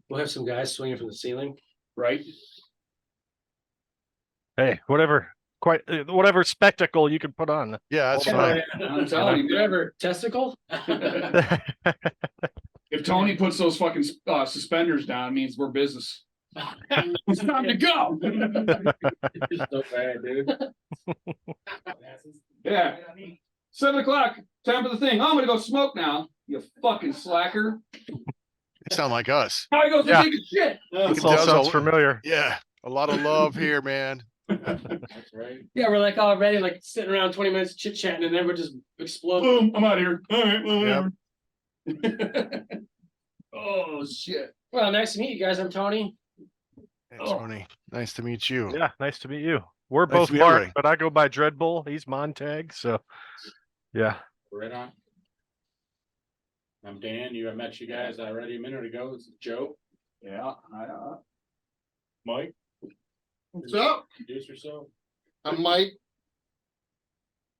We'll have some guys swinging from the ceiling. Right. Hey, whatever spectacle you can put on. Yeah, that's Oh, fine. yeah. I'm telling you, Whatever. Testicle? if Tony puts those fucking suspenders down, it means we're business. It's time to go. It's so bad, dude. Yeah. 7 o'clock. Time for the thing. Oh, I'm gonna go smoke now. You fucking slacker. They sound like us. How he goes to Yeah. take a shit. This It all does sounds a- familiar. Yeah, a lot of love here, man. That's right. Yeah, we're like already like sitting around 20 minutes chit chatting, and then we're just exploding. Boom. I'm out of here. All right. Well, whatever. Oh shit. Well, nice to meet you guys. I'm Tony. Hey, Tony, nice to meet you. Yeah, nice to meet you. We're Nice both to meet Mark, everybody. but I go by Dreadbull. He's Montag, so yeah. Right on. I'm Dan. I met you guys already a minute ago. This is Joe. Yeah. Mike. What's up? Introduce yourself. I'm Mike.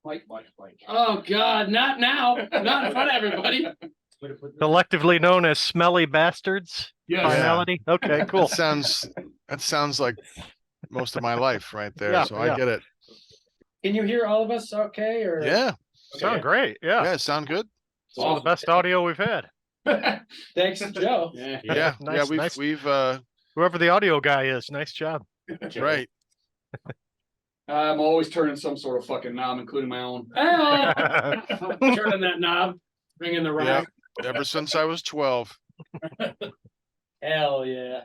Mike. Oh God, not now. Not in front of everybody. Collectively known as smelly bastards. Yes. Finality. Okay, cool. That sounds like most of my life right there. Yeah, so yeah. I get it. Can you hear all of us okay? Or Yeah. Sound great. Yeah. Yeah. Sound good. Some of the best audio we've had. Thanks, Joe. Yeah. Yeah. nice, nice. We've Whoever the audio guy is, nice job. right. I'm always turning some sort of fucking knob, including my own. Oh, turning that knob, bringing the Yeah. rack. Ever since I was 12. Hell yeah.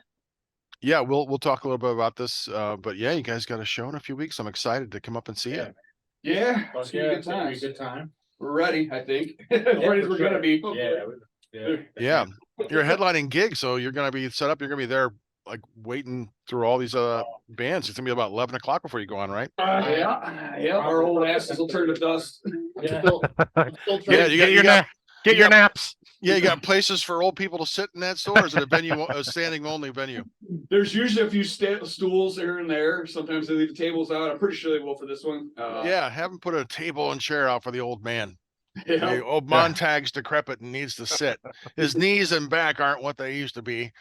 Yeah, we'll talk a little bit about this. But yeah, you guys got a show in a few weeks. I'm excited to come up and see it. Yeah. Fuck It's gonna be yeah, good times. Good time. We're ready, I think. As ready as for we're gonna sure. be. Yeah. Yeah. You're a headlining gig, so you're gonna be set up. You're gonna be there like waiting through all these bands. It's gonna be about 11 o'clock before you go on, right? Yeah. Our old asses will turn to dust. Yeah. Yeah, Get your naps. Yeah, you got places for old people to sit in that store. Or is it a venue, a standing only venue? There's usually a few stools here and there. Sometimes they leave the tables out. I'm pretty sure they will for this one. Yeah, have them put a table and chair out for the old man. Yeah. The old Montag's decrepit and needs to sit. His knees and back aren't what they used to be.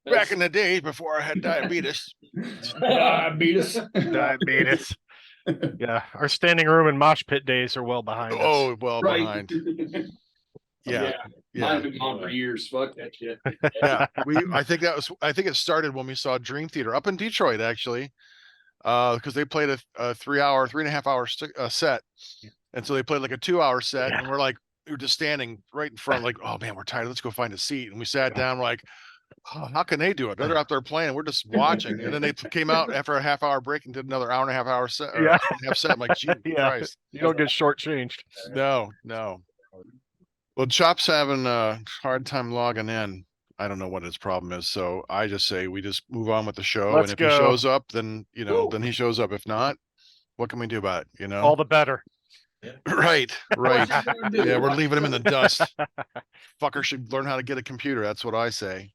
Back in the days before I had diabetes. Diabetes. Diabetes. Yeah, our standing room and mosh pit days are well behind us. Oh, well Right. behind. Yeah. Mine's been gone for years. Fuck that shit. Yeah. I think it started when we saw Dream Theater up in Detroit, actually. Because they played a 3.5 hour set. And so they played like a 2-hour set, and we were just standing right in front, like, oh man, we're tired. Let's go find a seat. And we sat down, we're like, oh, how can they do it? They're out there playing. We're just watching. And then they came out after a half-hour break and did another 1.5 hour set. Or Yeah. half set. I'm like, Jesus Christ. You don't get shortchanged. No. Well, Chop's having a hard time logging in. I don't know what his problem is. So I just say we just move on with the show. Let's and if go. he shows up, then then he shows up. If not, what can we do about it? All the better. Right. Yeah, we're leaving him in the dust. Fucker should learn how to get a computer. That's what I say.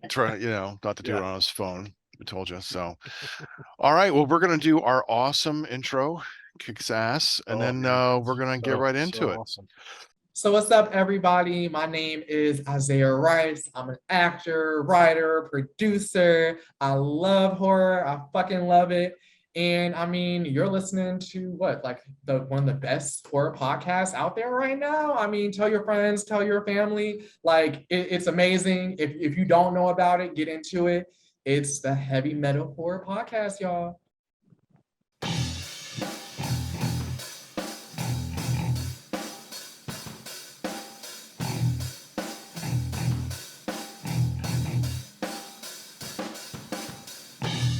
Try, not to do it on his phone. I told you so. All right. Well, we're gonna do our awesome intro, kicks ass, and then we're gonna get right into it. Awesome. So what's up, everybody? My name is Isaiah Rice. I'm an actor, writer, producer. I love horror. I fucking love it. And I mean, you're listening to what, like one of the best horror podcasts out there right now? I mean, tell your friends, tell your family. Like, it's amazing. If you don't know about it, get into it. It's the Heavy Metal Horror Podcast, y'all.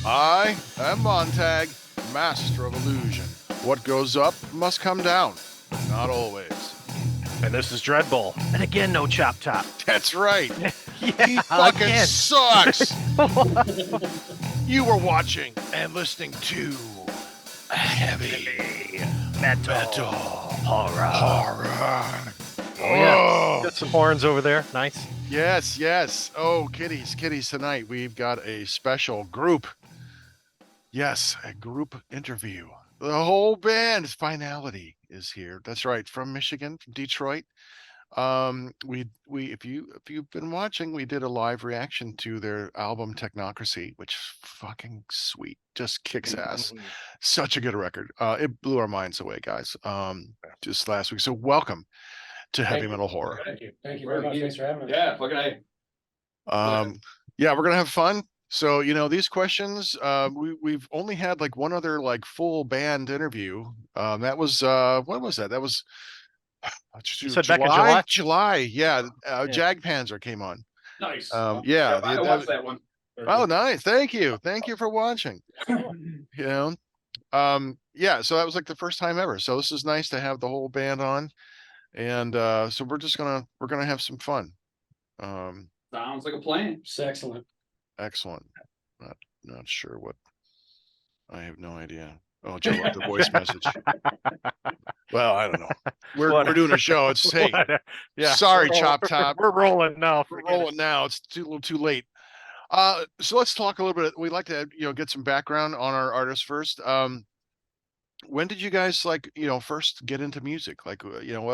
I am Montag, master of illusion. What goes up must come down, but not always. And this is Dreadbull. And again, no chop top. That's right. Yeah, He fucking again. sucks. You were watching and listening to Heavy Metal Horror. Horror. Oh, yeah. Oh. Got some horns over there. Nice. Yes. Oh, kitties, tonight we've got a special group. Yes, a group interview. The whole band, Finality, is here. That's right, from Michigan, from Detroit. if you've been watching, we did a live reaction to their album Technocracy, which is fucking sweet, just kicks ass. Such a good record. It blew our minds away, guys. Just last week. So welcome to Heavy Thank you. Metal Horror. Thank you very much. Thanks for having us. Yeah, fucking A. Yeah, we're gonna have fun. So, these questions, we've only had like one other like full band interview. That was when was that? That was You said back in July? July, yeah. Yeah. Jag Panzer came on. Nice. Yeah, I that watched was- that one. Oh, nice. Thank you for watching. Yeah, so that was like the first time ever. So this is nice to have the whole band on. And so we're gonna have some fun. Sounds like a plan. It's excellent. Excellent. Not sure what. I have no idea. Oh, Joe left a voice message. Well, I don't know. We're doing a show. It's hey, Yeah. sorry, we're Chop roll- Top. We're rolling now. We're forget it. rolling now. It's a little too late. So let's talk a little bit. We'd like to get some background on our artists first. When did you guys first get into music? Like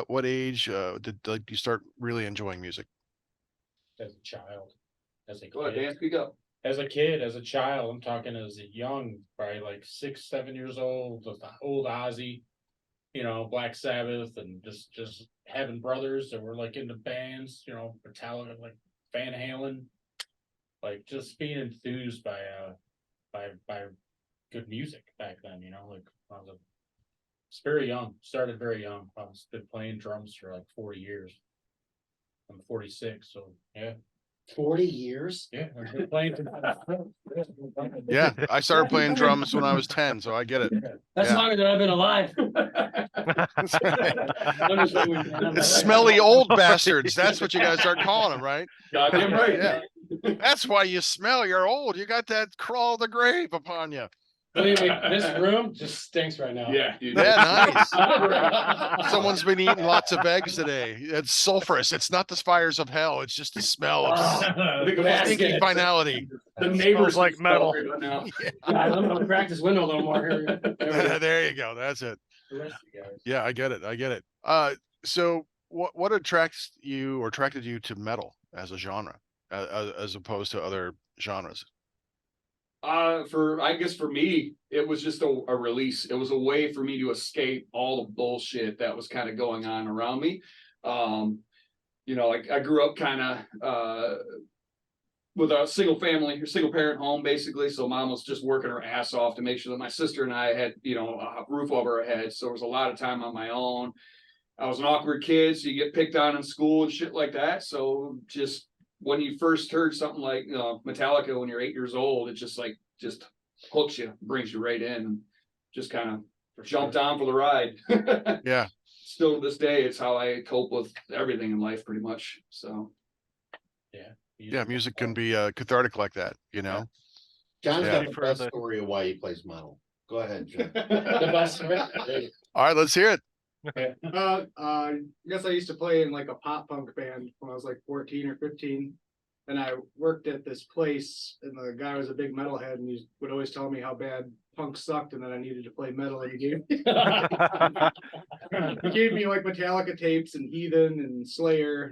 what age did you start really enjoying music? As a child. As a Go ahead, kid. Dan, speak up. As a kid, as a child, I'm talking as a young, probably like 6, 7 years old, with the old Ozzy, Black Sabbath, and just having brothers that were like into bands, Metallica, like Van Halen, like just being enthused by good music back then, like it's very young, started very young. I've been playing drums for like 40 years. I'm 46, so yeah. 40 years? Yeah, I've been playing. Yeah, I started playing drums when I was 10, so I get it. That's Yeah. longer than I've been alive. Smelly old bastards. That's what you guys start calling them, right? Goddamn right. Yeah. That's why you smell. You're old. You got that crawl of the grave upon you. Believe me, this room just stinks right now. Yeah, dude. Yeah, nice. Someone's been eating lots of eggs today. It's sulfurous. It's not the fires of hell. It's just the smell of stinky finality. The neighbors like metal. right now. I'm gonna crack this window a little more here. There we go. There you go. That's it. The rest of you guys. Yeah, I get it. So what attracted you to metal as a genre, as opposed to other genres? I guess for me, it was just a release. It was a way for me to escape all the bullshit that was kind of going on around me. I grew up kind of with a single parent home, basically. So mom was just working her ass off to make sure that my sister and I had, a roof over our heads. So there was a lot of time on my own. I was an awkward kid, so you get picked on in school and shit like that. So just when you first heard something like Metallica when you're 8 years old, it just hooks you, brings you right in, and just kind of jumped on for the ride. Yeah. Still to this day, it's how I cope with everything in life, pretty much. So Yeah, music can be cathartic like that, John's Yeah. got the best story of why he plays metal. Go ahead, John. The best of it. All right, let's hear it. I guess I used to play in like a pop punk band when I was like 14 or 15. And I worked at this place, and the guy was a big metalhead, and he would always tell me how bad punk sucked and that I needed to play metal. And he gave me like Metallica tapes and Heathen and Slayer,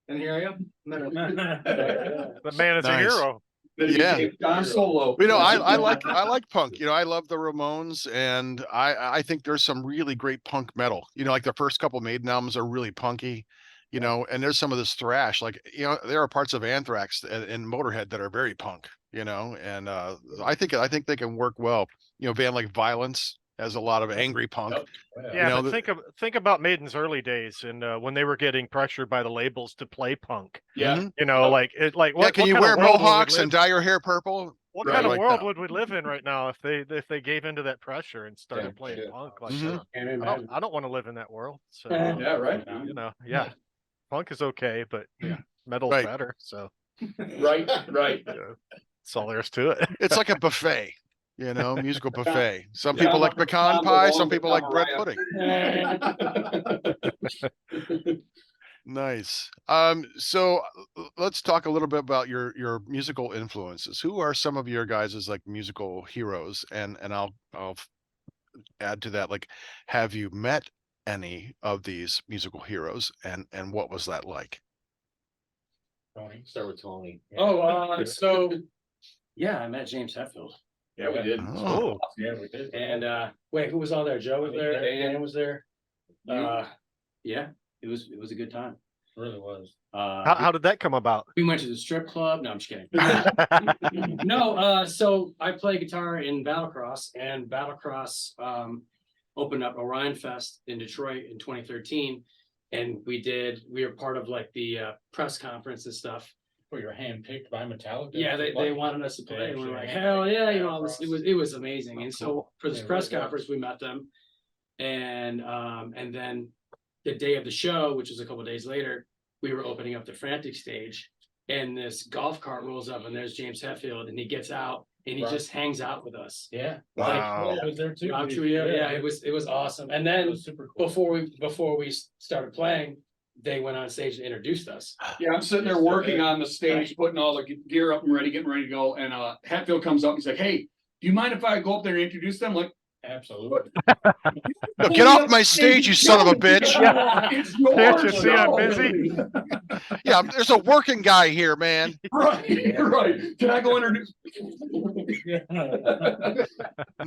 and here I am. Metal. The man is a Nice. hero. then he Yeah. became Don Solo. I like punk. I love the Ramones, and I think there's some really great punk metal. Like the first couple Maiden albums are really punky. And there's some of this thrash, like there are parts of Anthrax and Motorhead that are very punk, and I think they can work well. A band like Violence has a lot of angry punk. Yeah, know, but think about Maiden's early days and when they were getting pressured by the labels to play punk. Yeah. Mhm. What Can you kind wear of world would we mohawks live- and dye your hair purple? What Right, kind of like world that. would we live in right now if they gave into that pressure and started Yeah, playing shit. punk like Mhm. that? Can't I imagine. don't want to live in that world. So Yeah, right. yeah, punk is okay, but yeah, metal's Right. better. So Right. that's all there is to it. It's like a buffet, musical buffet. Some Yeah, people I'm like a pecan combo pie, on some the people like bread Mariah. pudding. Nice. So let's talk a little bit about your musical influences. Who are some of your guys' like musical heroes? And I'll add to that, like, have you met any of these musical heroes, and what was that like? Tony. Start with Tony. So, yeah, I met James Hetfield. Yeah, we did. Oh. Yeah, we did. And wait, who was all there? Joe was there, Dan was there. Yeah, it was a good time. It really was. How did that come about? We went to the strip club. No, I'm just kidding. No, so I play guitar in Battlecross, and Battlecross opened up Orion Fest in Detroit in 2013. And we were part of like the press conference and stuff. Were you handpicked by Metallica? Yeah, they wanted us to play, and we were like, hell yeah, you know, all this. It was amazing. And so for this press conference, we met them, and then the day of the show, which was a couple of days later, we were opening up the Frantic stage, and this golf cart rolls up, and there's James Hetfield, and he gets out and he just hangs out with us. Yeah. Wow. I was there too. Yeah, it was awesome. And then It was super cool. before we started playing, they went on stage and introduced us. Yeah, I'm sitting there working on the stage, putting all the gear up and getting ready to go. And Hatfield comes up and he's like, "Hey, do you mind if I go up there and introduce them?" Like, Absolutely. No, get off my stage, you son of a bitch. It's yours, Can't you see I'm no. busy? Yeah, there's a working guy here, man. Right, right. Can I go introduce? But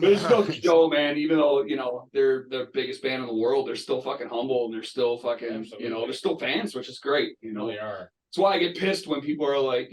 it's still Joe, man. Even though they're the biggest band in the world, they're still fucking humble and they're still fucking they're still fans, which is great. They are. That's why I get pissed when people are like,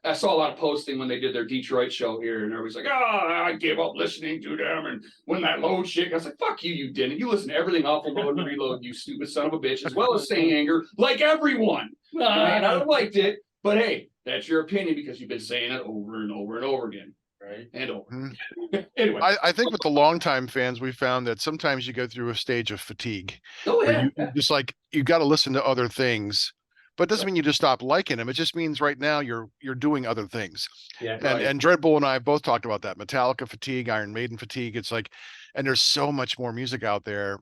I saw a lot of posting when they did their Detroit show here, and everybody's like, I gave up listening to them, and when that load shit, I was like, fuck you, you didn't. You listen to everything off of Load and Reload, you stupid son of a bitch, as well as Saying Anger, like everyone. And I liked it, but hey, that's your opinion because you've been saying it over and over and over again. Right. And over. Mhm. Anyway. I think with the longtime fans, we found that sometimes you go through a stage of fatigue. Oh, Where yeah. you just like you got to listen to other things, but it doesn't mean you just stop liking them. It just means right now you're doing other things. Yeah. And Dreadbull and I both talked about that Metallica fatigue, Iron Maiden fatigue. It's like, and there's so much more music out there.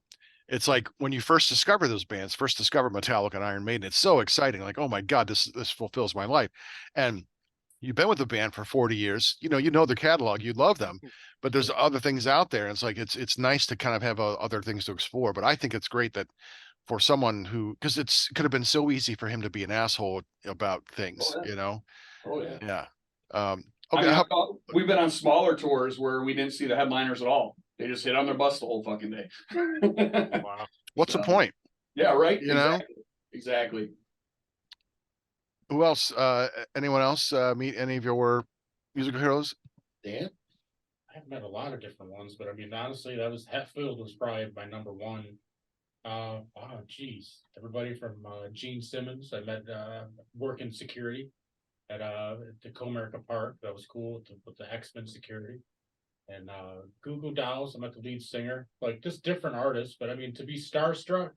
It's like when you first discover those bands, first discover Metallica and Iron Maiden, it's so exciting. Like, oh my God, this fulfills my life. And you've been with the band for 40 years, you know their catalog, you love them, but there's other things out there. And it's like, it's nice to kind of have other things to explore. But I think it's great that for someone who, because could have been so easy for him to be an asshole about things, Oh, yeah. Yeah. I Okay. mean, we've been on smaller tours where we didn't see the headliners at all. They just hit on their bus the whole fucking day. Wow. What's the point? Yeah, right. Exactly. Exactly. Who else? Anyone else meet any of your musical heroes? Dan? I've met a lot of different ones, but I mean, honestly, Hetfield was probably my number one. Geez. Everybody from Gene Simmons, I met working security at the Comerica Park. That was cool with the X-Men security. And Goo Goo Dolls, I met the lead singer. Like just different artists, but I mean to be starstruck,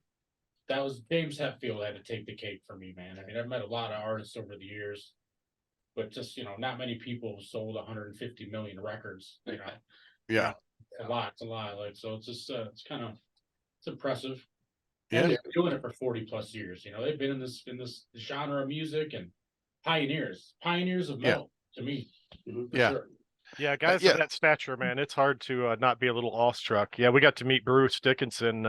that was James Hetfield had to take the cake for me, man. I mean, I've met a lot of artists over the years, but just not many people have sold 150 million records. Yeah. It's a lot. Like so, it's just it's impressive. Yeah. And they're doing it for 40 plus years. They've been in this genre of music and pioneers of metal to me. For Yeah. sure. Yeah, guys yeah. of that stature, man, it's hard to not be a little awestruck. Yeah, we got to meet Bruce Dickinson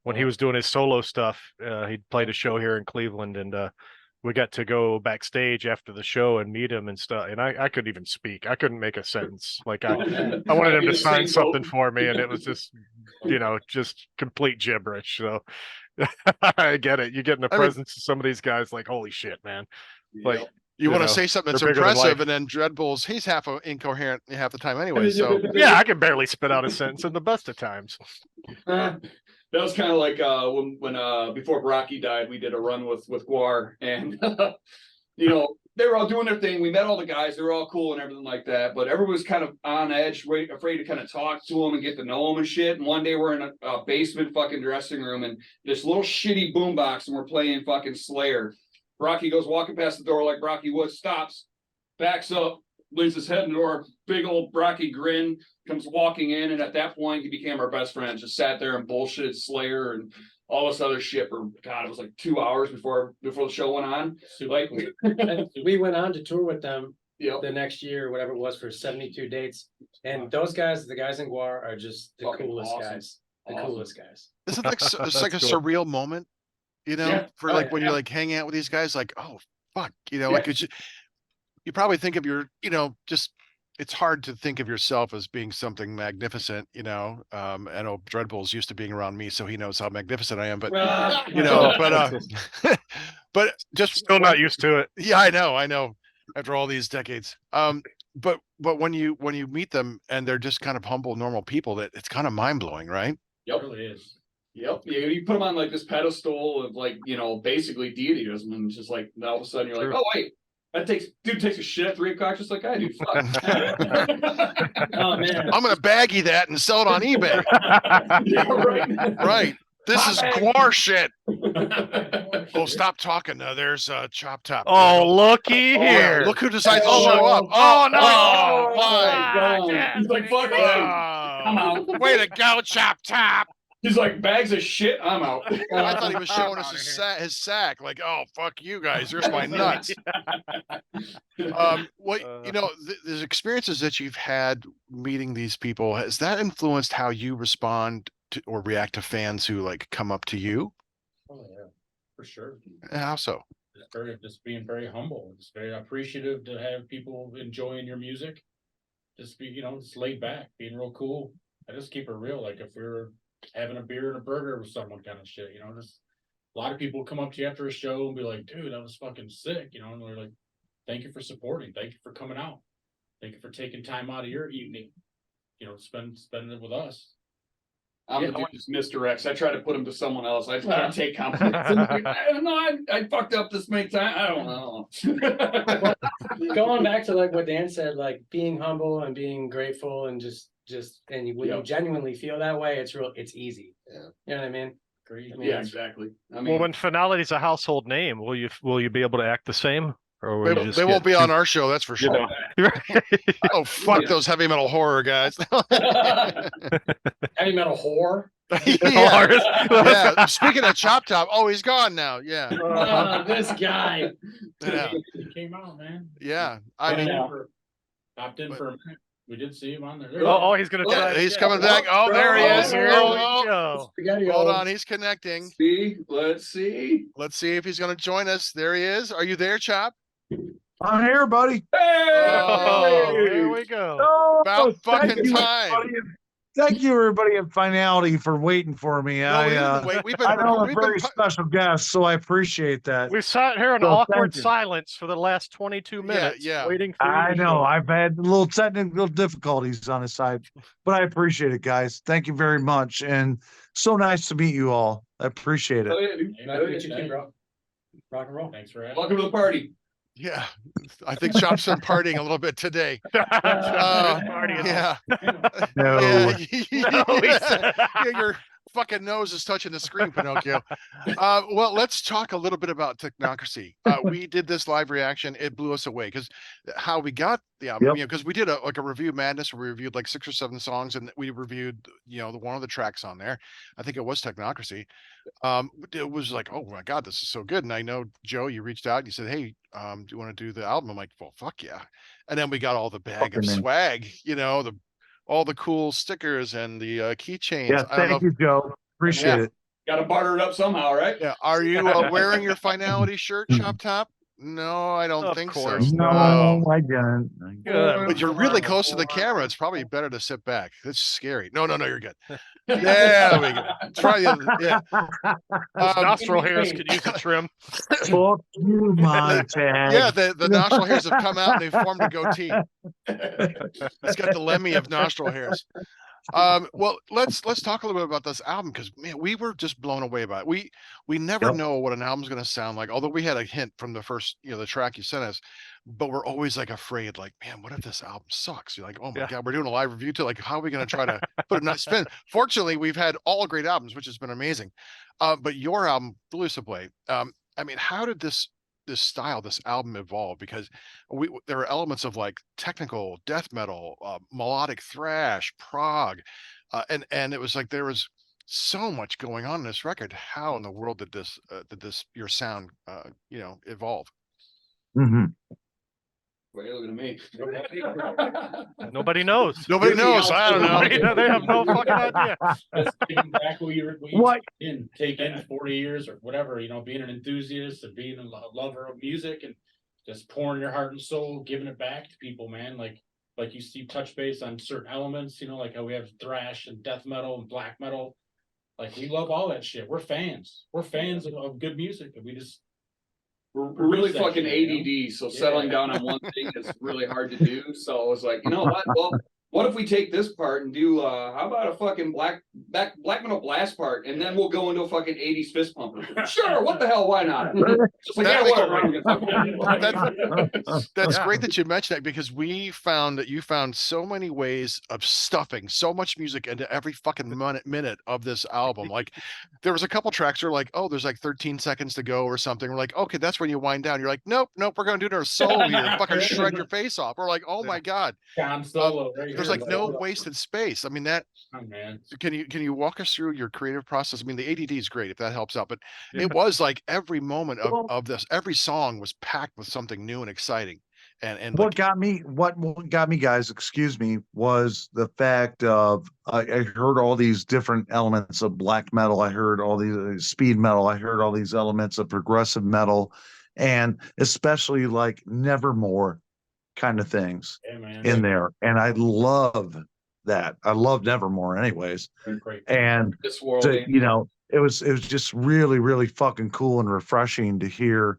when he was doing his solo stuff. He played a show here in Cleveland, and we got to go backstage after the show and meet him and stuff. And I couldn't even speak. I couldn't make a sentence. Like I wanted him to sign something for me, and it was just, just complete gibberish. So I get it. You get in the presence of some of these guys, like, holy shit, man. Like, you want to say something that's they're bigger than impressive, life. and then Dreadbull's he's half incoherent half the time anyway. So yeah, I can barely spit out a sentence in the best of times. That was kind of like when before Brocky died, we did a run with Guar, and they were all doing their thing. We met all the guys; they were all cool and everything like that. But everyone was kind of on edge, afraid to kind of talk to them and get to know them and shit. And one day we're in a basement fucking dressing room, and this little shitty boombox, and we're playing fucking Slayer. Brocky goes walking past the door like Brocky would, stops, backs up, leans his head in the door, big old Brocky grin, comes walking in, and at that point he became our best friend. Just sat there and bullshitted Slayer and all this other shit for it was like 2 hours before the show went on. Like we went on to tour with them Yep. the next year, whatever it was, for 72 dates. And those guys, the guys in Guar, are just the Fucking coolest awesome. guys. The Awesome. coolest guys. Isn't like it's That's like a cool. surreal moment, you know, Yeah. for Oh, like yeah. when you're like hanging out with these guys, like, oh fuck, you know, Yeah. like you probably think of your, you know, just it's hard to think of yourself as being something magnificent, you know. I know Dreadbull's used to being around me, so he knows how magnificent I am, but you know, but just Still not used to it. yeah, I know. After all these decades, but when you meet them and they're just kind of humble, normal people, that it's kind of mind blowing, right? It Yep. really is. Yep. Yeah, you put them on like this pedestal of like, you know, basically deityism, and it's just like all of a sudden you're like, True. oh wait, dude takes a shit at 3 o'clock just like I do. Fuck. Oh man. I'm gonna baggy that and sell it on eBay. Yeah, right. Right. This Hot is bag. guar shit. Oh, stop talking. There's Chop Top. Oh, looky Oh, here. Look who decides to Oh, show up. oh, no. Oh, why? God. He's like, fuck yeah. I'm out. Way to go, Chop Top. He's like, bags of shit, I'm out. I thought he was showing us his sack. Like, oh, fuck you guys. There's my nuts. What you know, the experiences that you've had meeting these people, has that influenced how you respond to or react to fans who like come up to you? Oh yeah, for sure. How so? Just being very humble. It's very appreciative to have people enjoying your music. Just be, just laid back, being real cool. I just keep it real. Like if we were having a beer and a burger with someone, kind of shit. Just a lot of people come up to you after a show and be like, "Dude, that was fucking sick." And they're like, "Thank you for supporting. Thank you for coming out. Thank you for taking time out of your evening. Spending it with us." I'm Yeah, the dude who misdirects. I try to put him to someone else. I try to take compliments. I don't know. I fucked up this many times. I don't know. Going back to like what Dan said, like being humble and being grateful and just when Yeah. you genuinely feel that way, it's easy. Yeah. You know what I mean? Agreed. I mean, Yeah, exactly. I mean, Well, when Finality's a household name, will you be able to act the same, or will you just They won't get be on too- our show, that's for you sure. know? Oh, fuck Yeah. those heavy metal horror guys. heavy metal whore. yeah. Yeah. Speaking of Chop Top, oh, he's gone now. Yeah. This guy. Yeah. He came out, man. Yeah. I mean, Popped in for a minute. We did see him on there. Oh, he's gonna Yeah, try. he's coming back. Oh, there he is. Here Oh, we go. Spaghetti hold old. on. He's connecting. see, let's see. Let's see if he's going to join us. There he is. Are you there, Chop? I'm here, buddy. Hey! Oh, there we go. Oh, About fucking thank you, time. everybody. Thank you, everybody in Finality, for waiting for me. No, we didn't wait. I know I'm a we've been very special guest, so I appreciate that. We've sat here in So, awkward thank you. silence for the last 22 minutes, yeah. waiting for you I to know show up. I've had a little technical difficulties on the side, but I appreciate it, guys. Thank you very much, and so nice to meet you all. I appreciate Oh, it. yeah, dude. Nice to meet you too, bro. Rock and roll. Thanks for having Welcome to the party. Yeah. I think Chop's been partying a little bit today. Partying. Yeah. No. Yeah. No, he Yeah. said- Yeah, your fucking nose is touching the screen, Pinocchio. Well, let's talk a little bit about Technocracy. We did this live reaction. It blew us away because how we got the album, Yep. because we did a review madness where we reviewed like 6 or 7 songs, and we reviewed, one of the tracks on there. I think it was Technocracy. It was like, oh my God, this is so good. And I know, Joe, you reached out and you said, hey, do you want to do the album? I'm like, well, fuck yeah. And then we got all the bag of Fucking man. swag, all the cool stickers and the keychains. Yeah, I don't know thank you, Joe. Appreciate it. Got to butter it up somehow, right? Yeah. Are you wearing your Finality shirt, Chop Top? No, I don't Of think course so. No, I didn't. Good. But you're really close to the camera. It's probably better to sit back. It's scary. No, you're good. There we go. Try the other. Yeah. Those nostril hairs could use a trim. Fuck you, Montag. Yeah, the nostril hairs have come out and they've formed a goatee. It's got the Lemmy of nostril hairs. Well, let's talk a little bit about this album, because man, we were just blown away by it. We never Yep. know what an album's going to sound like, although we had a hint from the first, the track you sent us, but we're always like afraid, like, man, what if this album sucks? You're like, oh my Yeah. God, we're doing a live review too. Like, how are we going to try to put a nice spin? Fortunately, we've had all great albums, which has been amazing. But your album blew us away. I mean, how did this album evolve? Because there are elements of like technical death metal, melodic thrash, prog, and it was like there was so much going on in this record. How in the world did your sound evolve? Mhm. Wait, look at me. Nobody knows. Nobody knows. I don't know. Nobody, they have no fucking idea. Just taking back what you What? take in 40 years or whatever, being an enthusiast and being a lover of music and just pouring your heart and soul, giving it back to people, man. Like you see touch base on certain elements, like how we have thrash and death metal and black metal. Like we love all that shit. We're fans. We're fans of good music, and we just We're really that fucking shit, ADD, so settling down on one thing is really hard to do. So I was like, you know what? Well, what if we take this part and do how about a fucking black metal blast part, and then we'll go into a fucking 80s fist pumper. Sure, what the hell? Why not? Just like, yeah, whatever. That's Yeah. great that you mentioned that, because we found that you found so many ways of stuffing so much music into every fucking minute of this album. Like there was a couple tracks where like, oh, there's like 13 seconds to go or something. We're like, okay, that's when you wind down. You're like, nope, we're gonna do another solo here. Fucking shred your face off. We're like, oh my God. John Solo. Right There's here, like no wasted space. I mean, that Oh, man. can you walk us through your creative process? I mean, the ADD is great if that helps out, but it was like every moment of this, every song was packed with something new and exciting. And What got me, guys, excuse me, was the fact of I heard all these different elements of black metal. I heard all these speed metal. I heard all these elements of progressive metal, and especially like Nevermore kind of things Yeah, man. in there. And I love that. I love Nevermore, anyways. They're great. And This world, to, it was just really, really fucking cool and refreshing to hear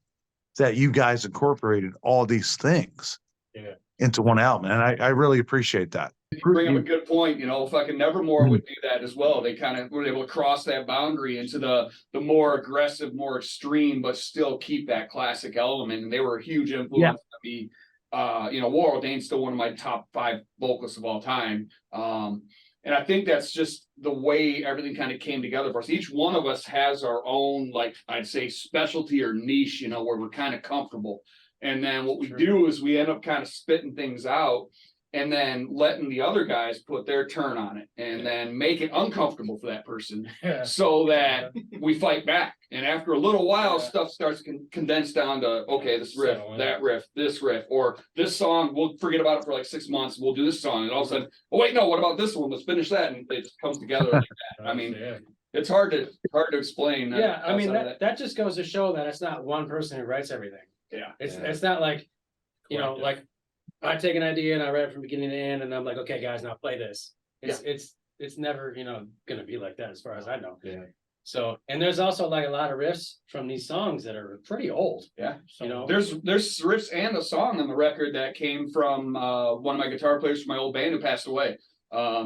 that you guys incorporated all these things into one album. And I really appreciate that. you bring up a good point. Fucking Nevermore would do that as well. They kind of were able to cross that boundary into the more aggressive, more extreme, but still keep that classic element. And they were a huge influence to me. War Ordained's still one of my top 5 vocalists of all time. And I think that's just the way everything kind of came together for us. Each one of us has our own, like I'd say, specialty or niche, where we're kind of comfortable. And then what we do is we end up kind of spitting things out and then letting the other guys put their turn on it and then make it uncomfortable for that person so that we fight back. And after a little while, stuff starts condensed down to, okay, this riff, that riff, this riff, or this song, we'll forget about it for like 6 months. We'll do this song. And all of a sudden, oh, wait, no, what about this one? Let's finish that. And it just comes together like that. I mean, it's hard to explain. Yeah, I mean, that just goes to show that it's not one person who writes everything. Yeah. It's not like, like I take an idea and I write it from beginning to end and I'm like, okay, guys, now play this. It's never, gonna be like that as far as I know. Yeah. So, and there's also like a lot of riffs from these songs that are pretty old. Yeah. So, There's riffs and a song on the record that came from one of my guitar players from my old band who passed away.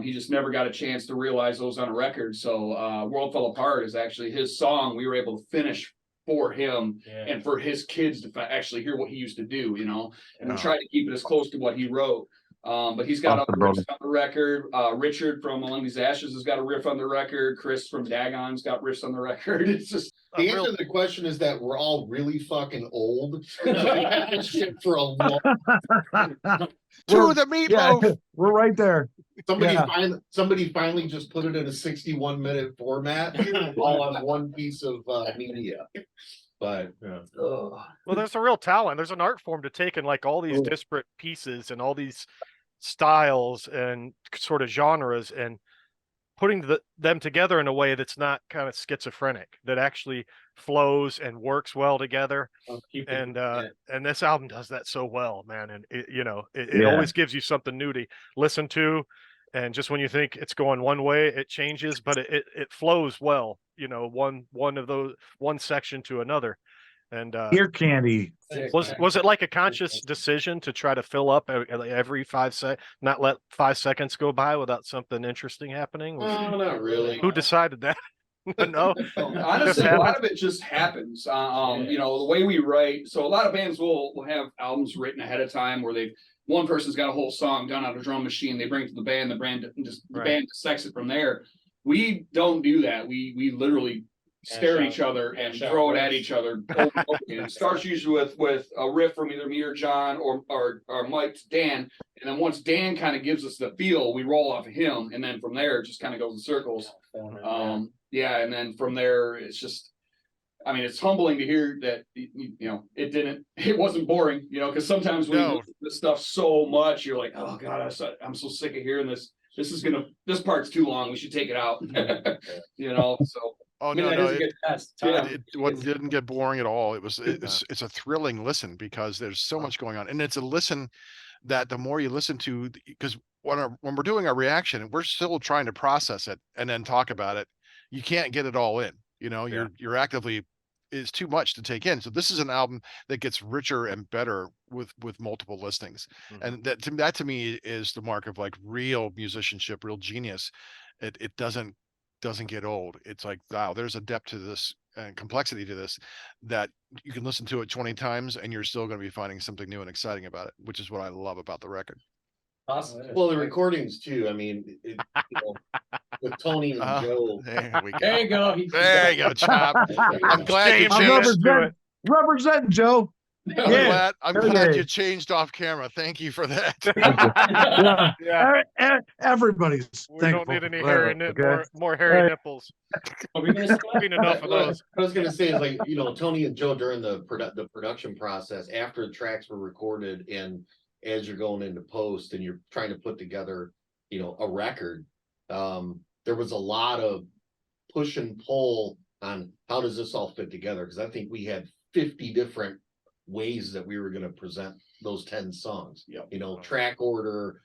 He just never got a chance to realize those on a record. So World Fell Apart is actually his song. We were able to finish for him and for his kids to actually hear what he used to do, and we try to keep it as close to what he wrote. But he's got other riffs on the record. Richard from Among These Ashes has got a riff on the record. Chris from Dagon's got riffs on the record. It's just The answer to the question is that we're all really fucking old. We've had this shit for a long to the meatloaf. We're right there. Somebody finally just put it in a 61-minute format, all on one piece of media. But well, there's a real talent. There's an art form to taking like all these disparate pieces and all these styles and sort of genres and putting them together in a way that's not kind of schizophrenic, that actually flows and works well together. And this album does that so well, man. And it always gives you something new to listen to. And just when you think it's going one way, it changes, but it flows well, one section to another. And Ear candy. Was it like a conscious decision to try to fill up every 5 seconds, not let 5 seconds go by without something interesting happening? no, not really. Who decided that? No, honestly, a lot of it just happens. The way we write. So a lot of bands will have albums written ahead of time where one person's got a whole song done on a drum machine. They bring it to the band. The band dissects it from there. We don't do that. We literally stare at each other and throw it at each other. It starts usually with a riff from either me or John or Mike to Dan, and then once Dan kind of gives us the feel, we roll off of him, and then from there it just kind of goes in circles. And then from there it's just I mean, it's humbling to hear that, it wasn't boring, because sometimes when you No. listen to this stuff so much, you're like, oh God, I'm so sick of hearing this. This part's too long. We should take it out. So. Oh, I mean, no, that no, is a good test. Yeah. didn't get boring at all. It's a thrilling listen because there's so much going on. And it's a listen that the more you listen to, because when we're doing our reaction, we're still trying to process it and then talk about it. You can't get it all in, you're actively, it's too much to take in. So this is an album that gets richer and better with multiple listings. And that to me is the mark of like real musicianship, real genius. It doesn't get old. It's like, wow, there's a depth to this and complexity to this that you can listen to it 20 times and you're still going to be finding something new and exciting about it, which is what I love about the record. Awesome. Well, the recordings too. I mean, with Tony and Joe. There we go. There you go. There you go, Chop. I'm glad you James I'm James, changed. do it. representing Joe. I'm Okay. glad you changed off camera. Thank you for that. Yeah. Yeah, Everybody's we thankful don't need any for hairy that, okay? more hairy Hey. nipples. Are we gonna Seen enough of those. I was gonna say is like, Tony and Joe during the production process, after the tracks were recorded and as you're going into post and you're trying to put together, a record, there was a lot of push and pull on how does this all fit together? Because I think we had 50 different ways that we were going to present those 10 songs. Track order,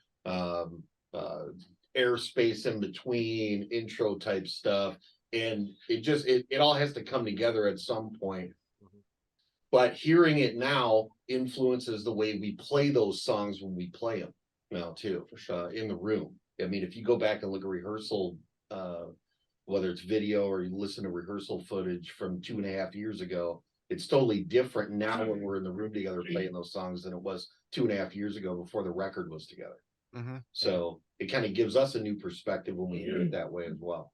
airspace in between, intro type stuff. And it all has to come together at some point. But hearing it now influences the way we play those songs when we play them now too, in the room. I mean, if you go back and look at rehearsal, whether it's video or you listen to rehearsal footage from 2.5 years ago, it's totally different now when we're in the room together playing those songs than it was 2.5 years ago before the record was together. So it kind of gives us a new perspective when we hear it that way as well.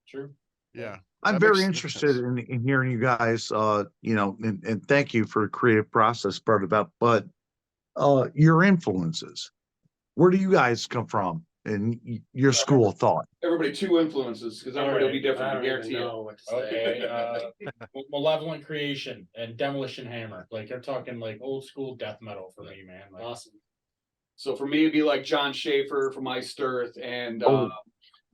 True. Yeah. I'm That very makes interested sense. in hearing you guys, and thank you for the creative process part about, but your influences. Where do you guys come from in your school of thought? Everybody 2 influences, because everybody will be different. I I don't even guarantee it. know what to say. Okay, Malevolent Creation and Demolition Hammer. Like you're talking like old school death metal for me, man. Like, Awesome. So for me, it'd be like John Schaefer from Iced Earth and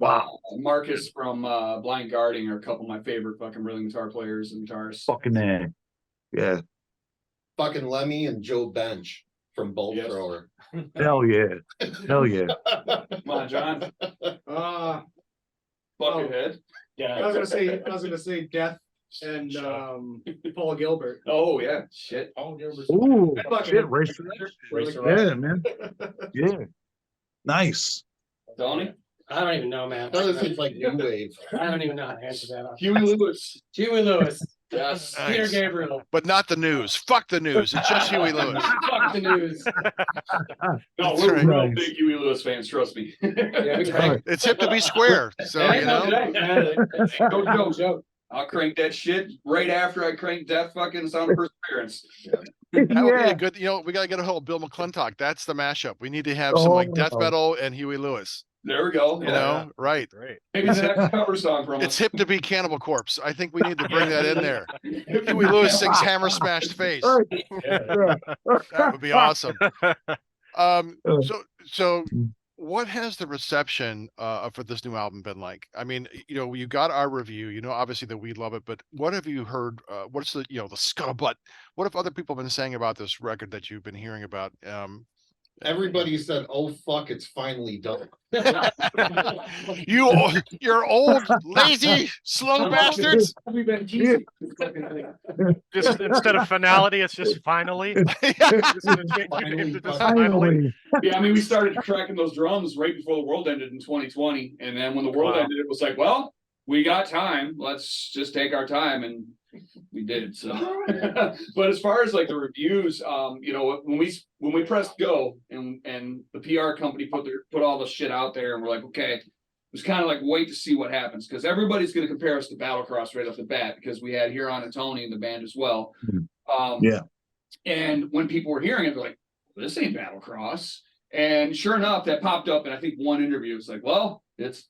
Wow. Marcus from Blind Guarding are a couple of my favorite fucking rhythm guitar players and guitarists. Fucking A. Yeah. Fucking Lemmy and Joe Bench from Bolt Yes. Thrower. Hell yeah. Hell yeah. Come on, John. Buckethead. I was gonna say Death and Paul Gilbert. Oh yeah, shit. Paul Gilbert's Ooh, Fucking- shit, racer. Racer Yeah, man. Yeah. Nice. Tony? I don't even know, man. That seems like new wave. I don't even know how to answer that. Huey Lewis. Huey Lewis, Yes. Peter Nice. Gabriel. But not the news. Fuck the news. It's just Huey Lewis. Fuck the news. No, That's we're right. real Nice. big Huey Lewis fans, trust me. Yeah, we Right. It's hip to be square. So, Yeah, you know. No joke. I'll crank that shit right after I crank Death fucking Sound of Perseverance. That would be Yeah. a good, we got to get a hold of Bill McClintock. That's the mashup. We need to have some like death Oh. metal and Huey Lewis, There we go. you know? Right. Great. Maybe the next cover song from It's us. hip to be Cannibal Corpse. I think we need to bring that in there. Huey Lewis sings Hammer Smashed Face. Right. Yeah. That would be awesome. So what has the reception for this new album been like? I mean, you got our review, obviously that we love it, but what have you heard? What's the scuttlebutt? What have other people been saying about this record that you've been hearing about? Everybody said, "Oh fuck, it's finally done." You're old, lazy, slow bastards. We've been teasing. Just instead of finality, it's just finally. Just gonna change your name to just finally. Yeah, I mean, we started tracking those drums right before the world ended in 2020. And then when the world Wow. ended, it was like, well, we got time. Let's just take our time. And we did. So, but as far as like the reviews, when we pressed go and the PR company put all the shit out there and we're like, okay, it was kind of like wait to see what happens because everybody's going to compare us to Battlecross right off the bat because we had Huron and Tony in the band as well. Yeah. And when people were hearing it, they're like, this ain't Battlecross. And sure enough, that popped up in I think one interview. It's like, well, it's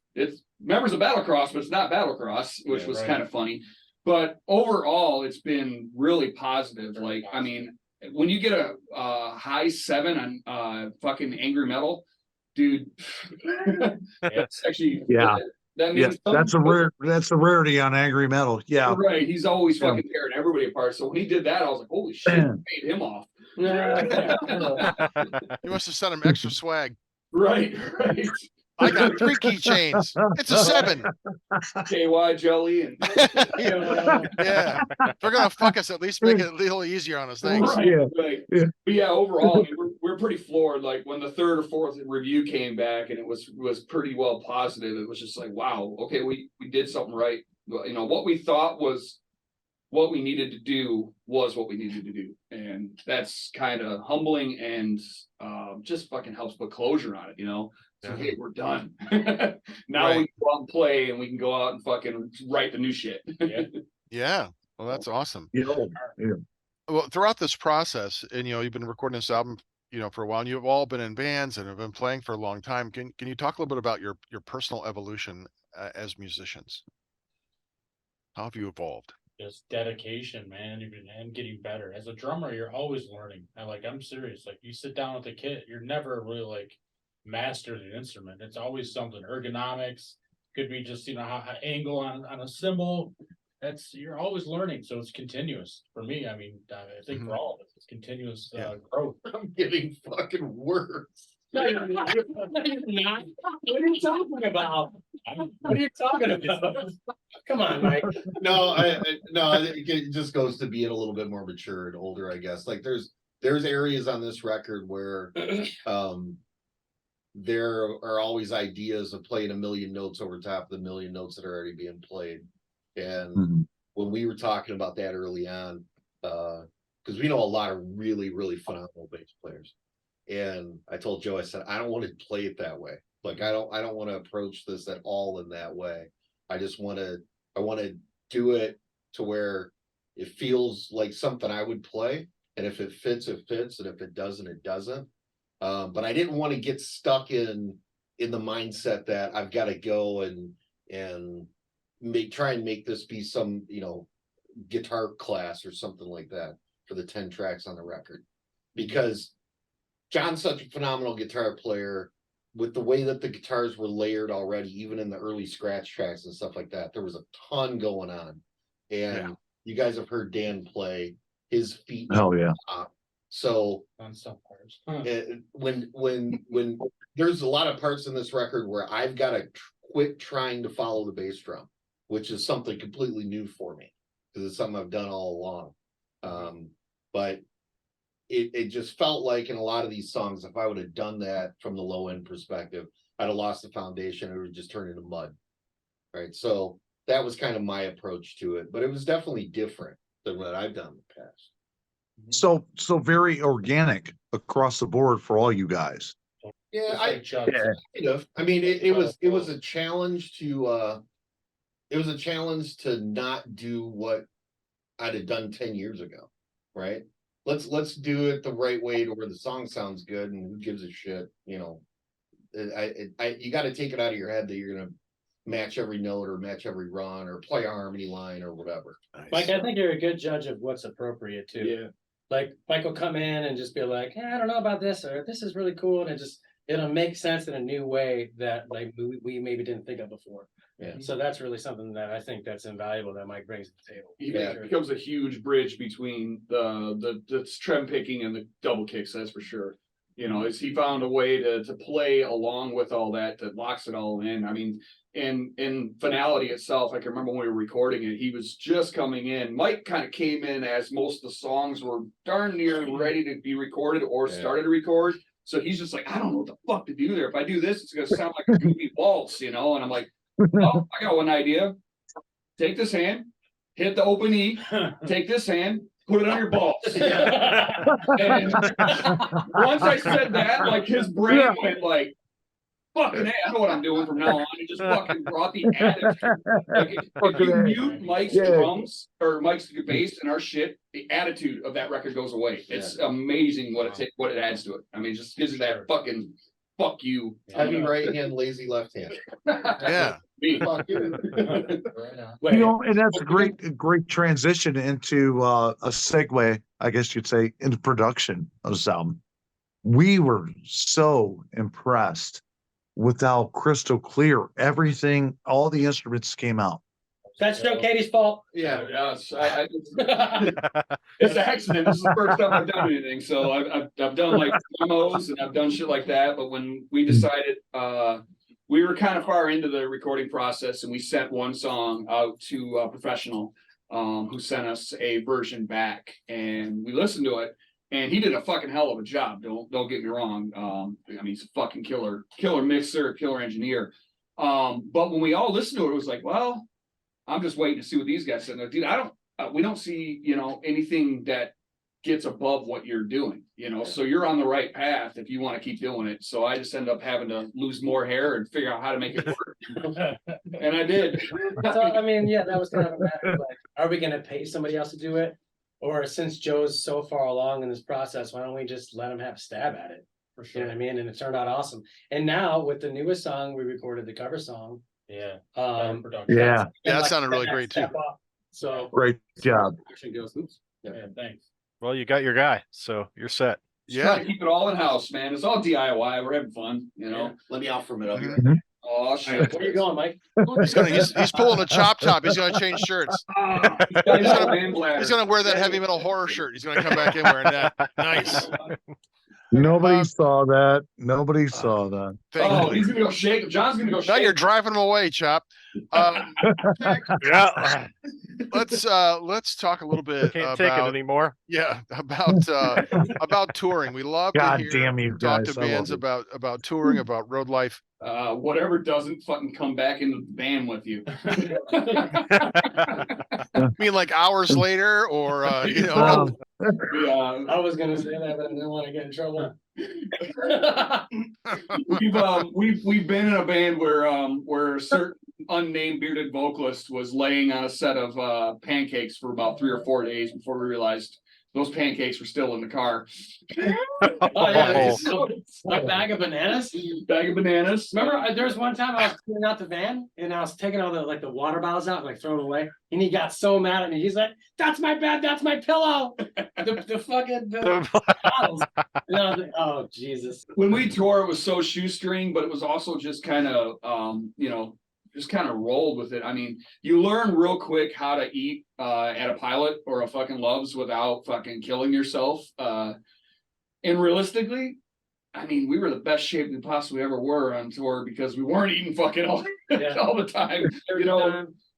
members of Battlecross, but it's not Battlecross, which was kind of funny. But overall, it's been really positive. Like, I mean, when you get a high 7 on fucking angry metal, dude, that's actually that Yeah, means that's a rarity on angry metal. Yeah. right. He's always Yeah. fucking tearing everybody apart. So when he did that, I was like, holy shit, I paid him off. You must have sent him extra swag. Right, right. I got 3 keychains. It's a 7. KY jelly and Yeah. If they're gonna fuck us, at least make it a little easier on us. Thanks. right, Yeah. right. Yeah. But yeah, overall, I mean, we're pretty floored. Like when the 3rd or 4th review came back and it was pretty well positive. It was just like, wow, okay, we did something right. You know, what we thought was what we needed to do was what we needed to do, and that's kind of humbling and just fucking helps put closure on it. You know. So hey, we're done. Now we can go out and play, and we can go out and fucking write the new shit. Yeah. Well, that's awesome. Yeah. Well, throughout this process, and you've been recording this album, for a while, and you've all been in bands and have been playing for a long time. Can you talk a little bit about your personal evolution as musicians? How have you evolved? Just dedication, man, and getting better. As a drummer, you're always learning. I'm serious. Like you sit down with a kit, you're never really like master the instrument. It's always something. Ergonomics could be just how angle on a cymbal. You're always learning, so it's continuous. For me, I mean, I think for all of us, it's continuous growth. I'm getting fucking worse. No, you're not. No, you're not. What are you talking about? What are you talking about? Come on, Mike. No, no, it just goes to being a little bit more mature and older, I guess. Like there's areas on this record where there are always ideas of playing a million notes over top of the million notes that are already being played. And when we were talking about that early on, because we know a lot of really, really phenomenal bass players. And I told Joe, I said, I don't want to play it that way. Like I don't want to approach this at all in that way. I want to do it to where it feels like something I would play. And if it fits, it fits. And if it doesn't, it doesn't. But I didn't want to get stuck in the mindset that I've got to go and try and make this be some, guitar class or something like that for the 10 tracks on the record. Because John's such a phenomenal guitar player. With the way that the guitars were layered already, even in the early scratch tracks and stuff like that, there was a ton going on. And you guys have heard Dan play. His feet. Oh yeah. So On some parts. when there's a lot of parts in this record where I've got to quit trying to follow the bass drum, which is something completely new for me because it's something I've done all along. But it just felt like in a lot of these songs, if I would have done that from the low end perspective, I'd have lost the foundation. It would just turn into mud. Right. So that was kind of my approach to it, but it was definitely different than what I've done in the past. So very organic across the board for all you guys. Yeah, Yeah. I mean, it was a challenge to not do what I'd have done 10 years ago, right? Let's do it the right way to where the song sounds good and who gives a shit, you got to take it out of your head that you're gonna match every note or match every run or play a harmony line or whatever. Nice. Mike, I think you're a good judge of what's appropriate too. Yeah. Like Mike will come in and just be like, I don't know about this, or this is really cool, and it'll make sense in a new way that like we maybe didn't think of before. Yeah. So that's really something that I think that's invaluable that Mike brings to the table. It becomes a huge bridge between the trem picking and the double kicks, that's for sure. Is he found a way to play along with all that locks it all in. I mean, in Finality itself, I can remember when we were recording it, he was just coming in. Mike kind of came in as most of the songs were darn near ready to be recorded or started to record. So he's just like, I don't know what the fuck to do there. If I do this, it's gonna sound like a goofy waltz, And I'm like, oh, I got one idea. Take this hand, hit the open E, take this hand, put it on your balls. And once I said that, like his brain went like, fucking hey, I know what I'm doing from now on. It just fucking brought the attitude. Like if you mute Mike's drums or Mike's bass and our shit, the attitude of that record goes away. It's amazing what it adds to it. I mean, it just gives you that fucking fuck you. Heavy right hand, lazy left hand. Yeah. Me. Right on. Wait, You know, and that's a great transition into a segue, I guess you'd say, into production of this album. We were so impressed with how crystal clear everything, all the instruments came out. that's Joe Katie's fault. Yeah, yes. It's an accident. This is the first time I've done anything. So I've done like demos and I've done shit like that. But when we decided, we were kind of far into the recording process, and we sent one song out to a professional, who sent us a version back, and we listened to it. And he did a fucking hell of a job. Don't get me wrong. I mean, he's a fucking killer mixer, killer engineer. But when we all listened to it, it was like, well, I'm just waiting to see what these guys said. Dude, we don't see, anything that gets above what you're doing, so you're on the right path if you want to keep doing it. So I just end up having to lose more hair and figure out how to make it work. And I did. So, I mean, yeah, that was kind of a matter of like, are we gonna pay somebody else to do it? Or since Joe's so far along in this process, why don't we just let him have a stab at it? For You know what I mean? And it turned out awesome. And now with the newest song, we recorded the cover song. Yeah. Production. Yeah, Yeah, that like, sounded really that great too. step up. So great job. Actually goes, oops. Yeah, thanks. Well, you got your guy, so you're set. Just trying Yeah. to keep it all in house, man. It's all DIY. We're having fun, Let me out from it. I'll be Mhm. right back. Oh shit. where you going, Mike? He's pulling a chop top. He's gonna change shirts. He's Gonna wear that heavy metal horror shirt. He's gonna come back in wearing that. Nice. Nobody Um, saw that. Nobody saw that. Thank Oh, you. he's gonna go shake. John's gonna go Now shake. you're driving him away, Chop. Yeah, Let's talk a little bit can't take it about anymore. about touring. We love to God hear damn you talk guys, to I love bands it. about touring, about road life. Whatever doesn't fucking come back into the van with you. I mean, like hours later, or Um, I was gonna say that, but I didn't want to get in trouble. We've been in a band where a certain unnamed bearded vocalist was laying on a set of pancakes for about 3 or 4 days before we realized those pancakes were still in the car. Oh yeah, a bag of bananas. Bag of bananas. Remember, there was one time I was cleaning out the van and I was taking all the water bottles out, like throwing away, and he got so mad at me. He's like, "That's my bed. That's my pillow." The fucking bottles. And I was like, "Oh Jesus." When we tore, it was so shoestring, but it was also just kind of just kind of rolled with it. I mean, you learn real quick how to eat at a Pilot or a fucking Love's without fucking killing yourself. And realistically, I mean, we were the best shape we possibly ever were on tour because we weren't eating fucking all the time.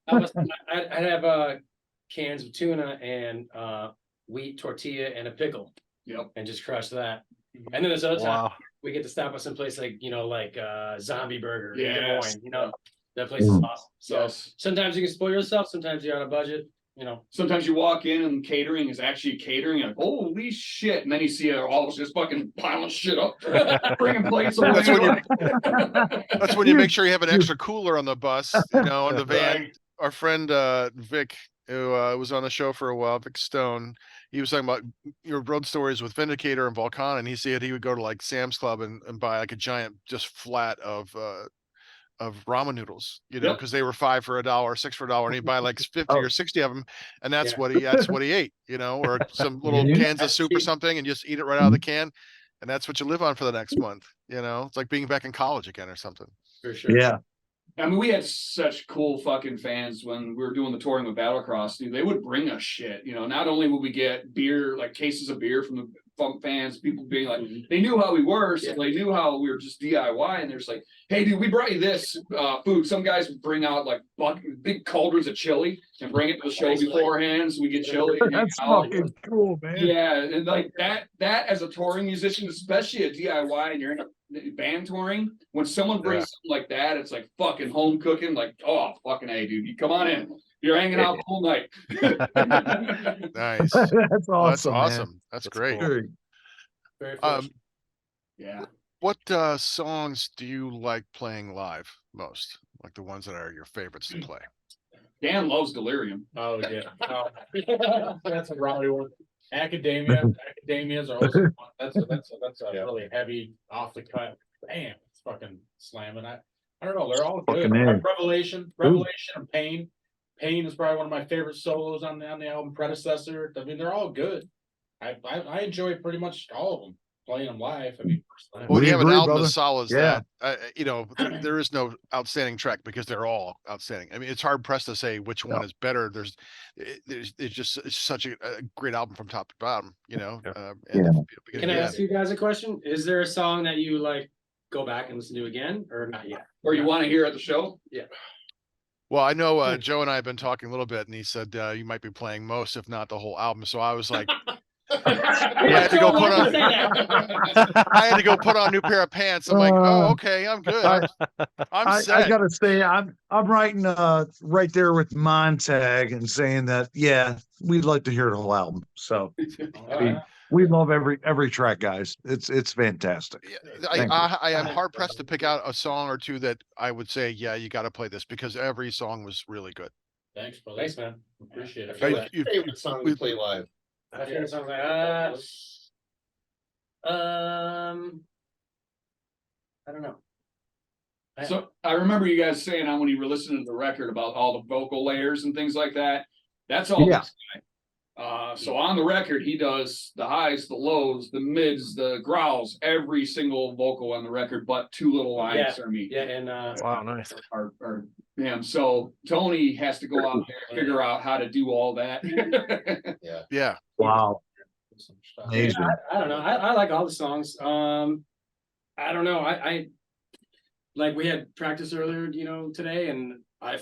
I'd have cans of tuna and wheat tortilla and a pickle. Yep. And just crush that. And then there's other time Wow. we get to stop at some place like Zombie Burger in Des Yes. Moines. That place is awesome. So Yes. sometimes you can spoil yourself, sometimes you're on a budget. Sometimes you walk in and catering is actually catering, and holy shit! And then you see all of us just fucking piling shit up, bringing plates away. That's when you make sure you have an extra cooler on the bus, in the van. Right. Our friend Vic, who was on the show for a while, Vic Stone, he was talking about your road stories with Vindicator and Volcana, and he said he would go to like Sam's Club and buy like a giant just flat of ramen noodles, Yep. because they were $5 for $1, $6 for $1, and he'd buy like 50 Oh. or 60 of them, and that's Yeah. what he ate, or some little Yeah. cans of soup or something, and just eat it right out of the can, and that's what you live on for the next month. It's like being back in college again or something. For sure. Yeah. I mean, we had such cool fucking fans when we were doing the touring with Battlecross. Dude, they would bring us shit. Not only would we get beer, like cases of beer from the fans, people being like, they knew how we were, so they knew how we were just DIY, and they're just like, hey, dude, we brought you this food. Some guys would bring out like big cauldrons of chili and bring it to the show beforehand, so we get chili. And hang That's out. fucking cool, man. Yeah, and like that as a touring musician, especially a DIY, and you're in a band touring, when someone brings something like that, it's like fucking home cooking. Like, oh, fucking hey, dude, you come on in. You're hanging out all night. Nice. That's Well, that's awesome. awesome. That's great. cool. Very- Very fortunate. Yeah. What songs do you like playing live most? Like the ones that are your favorites to play? Dan loves Delirium. Oh yeah. That's a rowdy one. Academias are also fun. That's a really heavy off the cut. Bam, it's fucking slamming. I don't know, they're all Fucking good. A. Revelation and Pain. Pain is probably one of my favorite solos on the album. Predecessor. I mean, they're all good. I enjoy pretty much all of them. Playing them live. I mean, personally. When We you have an agree, album brother. as solid as Yeah. that, there is no outstanding track because they're all outstanding. I mean, it's hard pressed to say which one is better. It's such a great album from top to bottom, Yeah. Because, Can I ask you guys a question? Is there a song that you like go back and listen to again, or not yet? Or you want to hear at the show? Well, I know Joe and I have been talking a little bit, and he said you might be playing most, if not the whole album. So I was like, I had to go put on. I had to go put on a new pair of pants. I'm like, oh, okay, I'm good. I'm I set. gotta say, I'm writing right there with Montag and saying that we'd like to hear the whole album. So we love every track, guys. It's fantastic. Thank you. I am hard pressed to pick out a song or two that I would say, yeah, you got to play this because every song was really good. Thanks, brother. Thanks, man. Appreciate it. What's your favorite song to play live? My favorite song's like, I don't know. So I remember you guys saying when you were listening to the record about all the vocal layers and things like that. That's all Yeah. this guy. So on the record, he does the highs, the lows, the mids, the growls, every single vocal on the record, but two little lines are me. Yeah, and Wow, nice. Or him. So Tony has to go out there and figure out how to do all that. Yeah. Wow. Amazing. I don't know. I like all the songs. I don't know. I like we had practice earlier, today, and I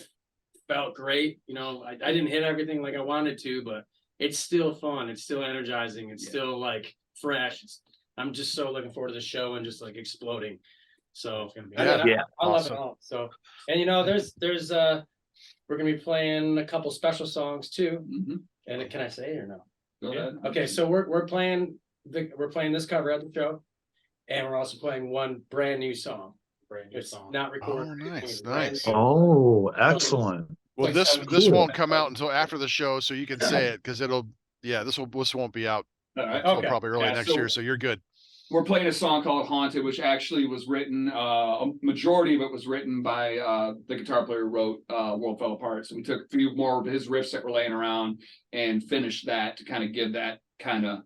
felt great. I didn't hit everything like I wanted to, but it's still fun. It's still energizing. It's still like fresh. I'm just so looking forward to the show and just like exploding. So it's gonna be I love it all. So, and there's we're gonna be playing a couple special songs too. And can I say it or no? Go ahead. Okay, so we're playing this cover at the show, and we're also playing one brand new song. It's not recorded. Oh, nice, It's brand nice. new. Oh, excellent. Well, Like this 17. won't come out until after the show, so you can say it because this won't be out All right. until Okay. probably early next year, so you're good. We're playing a song called Haunted, which actually was written, a majority of it was written by the guitar player who wrote World Fell Apart. So we took a few more of his riffs that were laying around and finished that to kind of give that kind of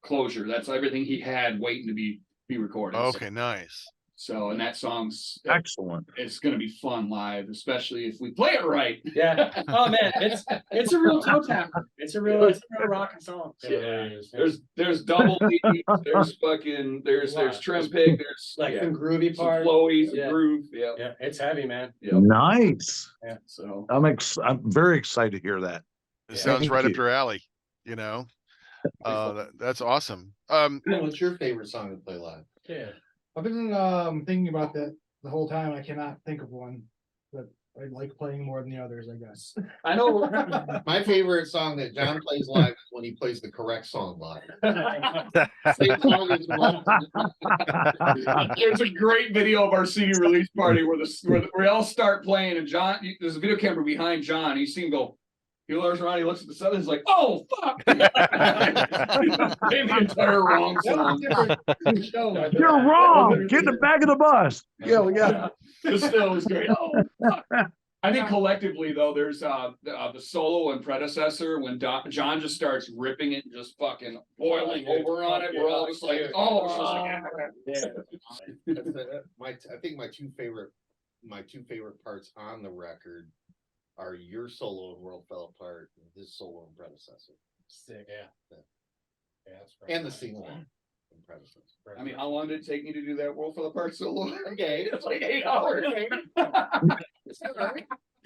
closure. That's everything he had waiting to be recorded. Okay, nice. So, and that song's Excellent. it's going to be fun live, especially if we play it right. Yeah. Oh man, it's a real toe tapper. It's a real rocking song. There's double D, there's trim pick, there's Like yeah, some groovy some part. flowy, some Yeah. groove. Yeah. Yeah, it's heavy, man. Nice. Yeah. So I'm very excited to hear that. It sounds Thank right up you. your alley, that's awesome. What's your favorite song to play live? Yeah. I've been thinking about that the whole time. I cannot think of one that I like playing more than the others, I guess. I know My favorite song that John plays live is when he plays the correct song live. Same song as there's a great video of our CD release party where we all start playing and John, there's a video camera behind John. You see him go. He looks around, he looks at the sun, he's like, oh, fuck! Playing the entire wrong song. You're wrong. Get in the back of the bus. Yeah, we got It still was great. Oh, fuck. I think collectively, though, there's the solo and predecessor when John just starts ripping it and just fucking boiling over on it. We're all just like, oh, it's just like, I think my two favorite parts on the record are your solo and World Fell Apart and his solo and predecessor. Sick. Yeah. That's right. And the sing-along and predecessor. I mean, how long did it take me to do that World Fell Apart solo? Okay. It's like 8 hours.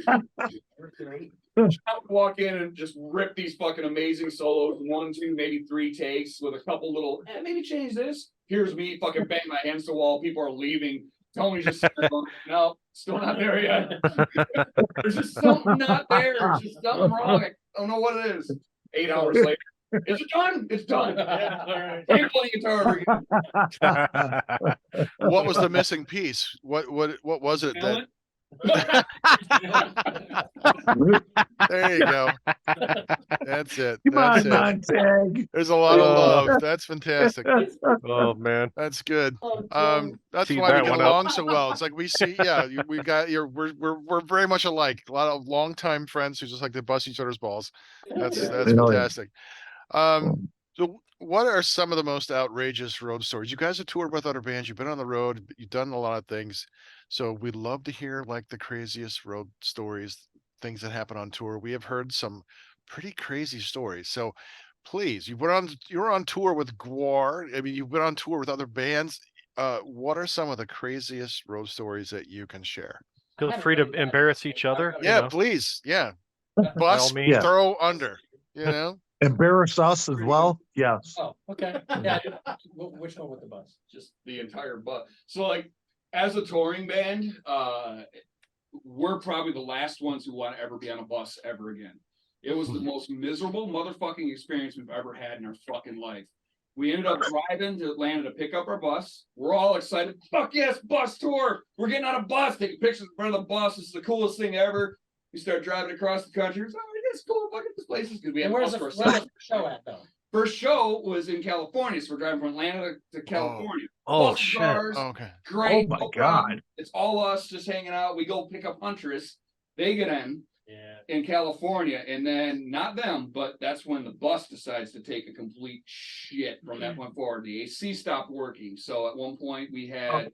I would walk in and just rip these fucking amazing solos, 1, 2, maybe 3 takes with a couple little, maybe change this. Here's me fucking bang my hands to the wall. People are leaving. Tony's just going, no, still not there yet. There's just something not there. There's just something wrong. I don't know what it is. 8 hours later. Is it done? It's done. Yeah, all right. Can't play guitar again. What was the missing piece? What was it that? There you go. That's it. Come That's on, it. Montag. There's a lot of love. That's fantastic. Oh man. That's good. Oh, That's Teed why we that get one up. along so well. It's like we see, yeah, we got we're very much alike. A lot of longtime friends who just like to bust each other's balls. That's Really? fantastic. So what are some of the most outrageous road stories? You guys have toured with other bands, you've been on the road, you've done a lot of things. So we'd love to hear like the craziest road stories, things that happen on tour. We have heard some pretty crazy stories. So please, you're on tour with Gwar. I mean, you've been on tour with other bands. What are some of the craziest road stories that you can share? Feel free to embarrass each other. Yeah, You know, please. Yeah. by all Bust, means. throw under, you know? Embarrass us as well? Yes. Oh, okay. Yeah. Which one with the bus? Just the entire bus. So like as a touring band, we're probably the last ones who want to ever be on a bus ever again. It was the most miserable motherfucking experience we've ever had in our fucking life. We ended up driving to Atlanta to pick up our bus. We're all excited. Fuck yes, bus tour. We're getting on a bus, taking pictures in front of the bus. This is the coolest thing ever. We start driving across the country. Oh, it's cool. Look at this place. Because we have Where's bus the for ourselves. show at though? First show was in California, so we're driving from Atlanta to California. Oh Bus shit. cars, Okay. great. Oh my no problem. God. It's all us just hanging out. We go pick up Huntress. They get in California, and then not them, but that's when the bus decides to take a complete shit from that point forward. The AC stopped working. So at one point we had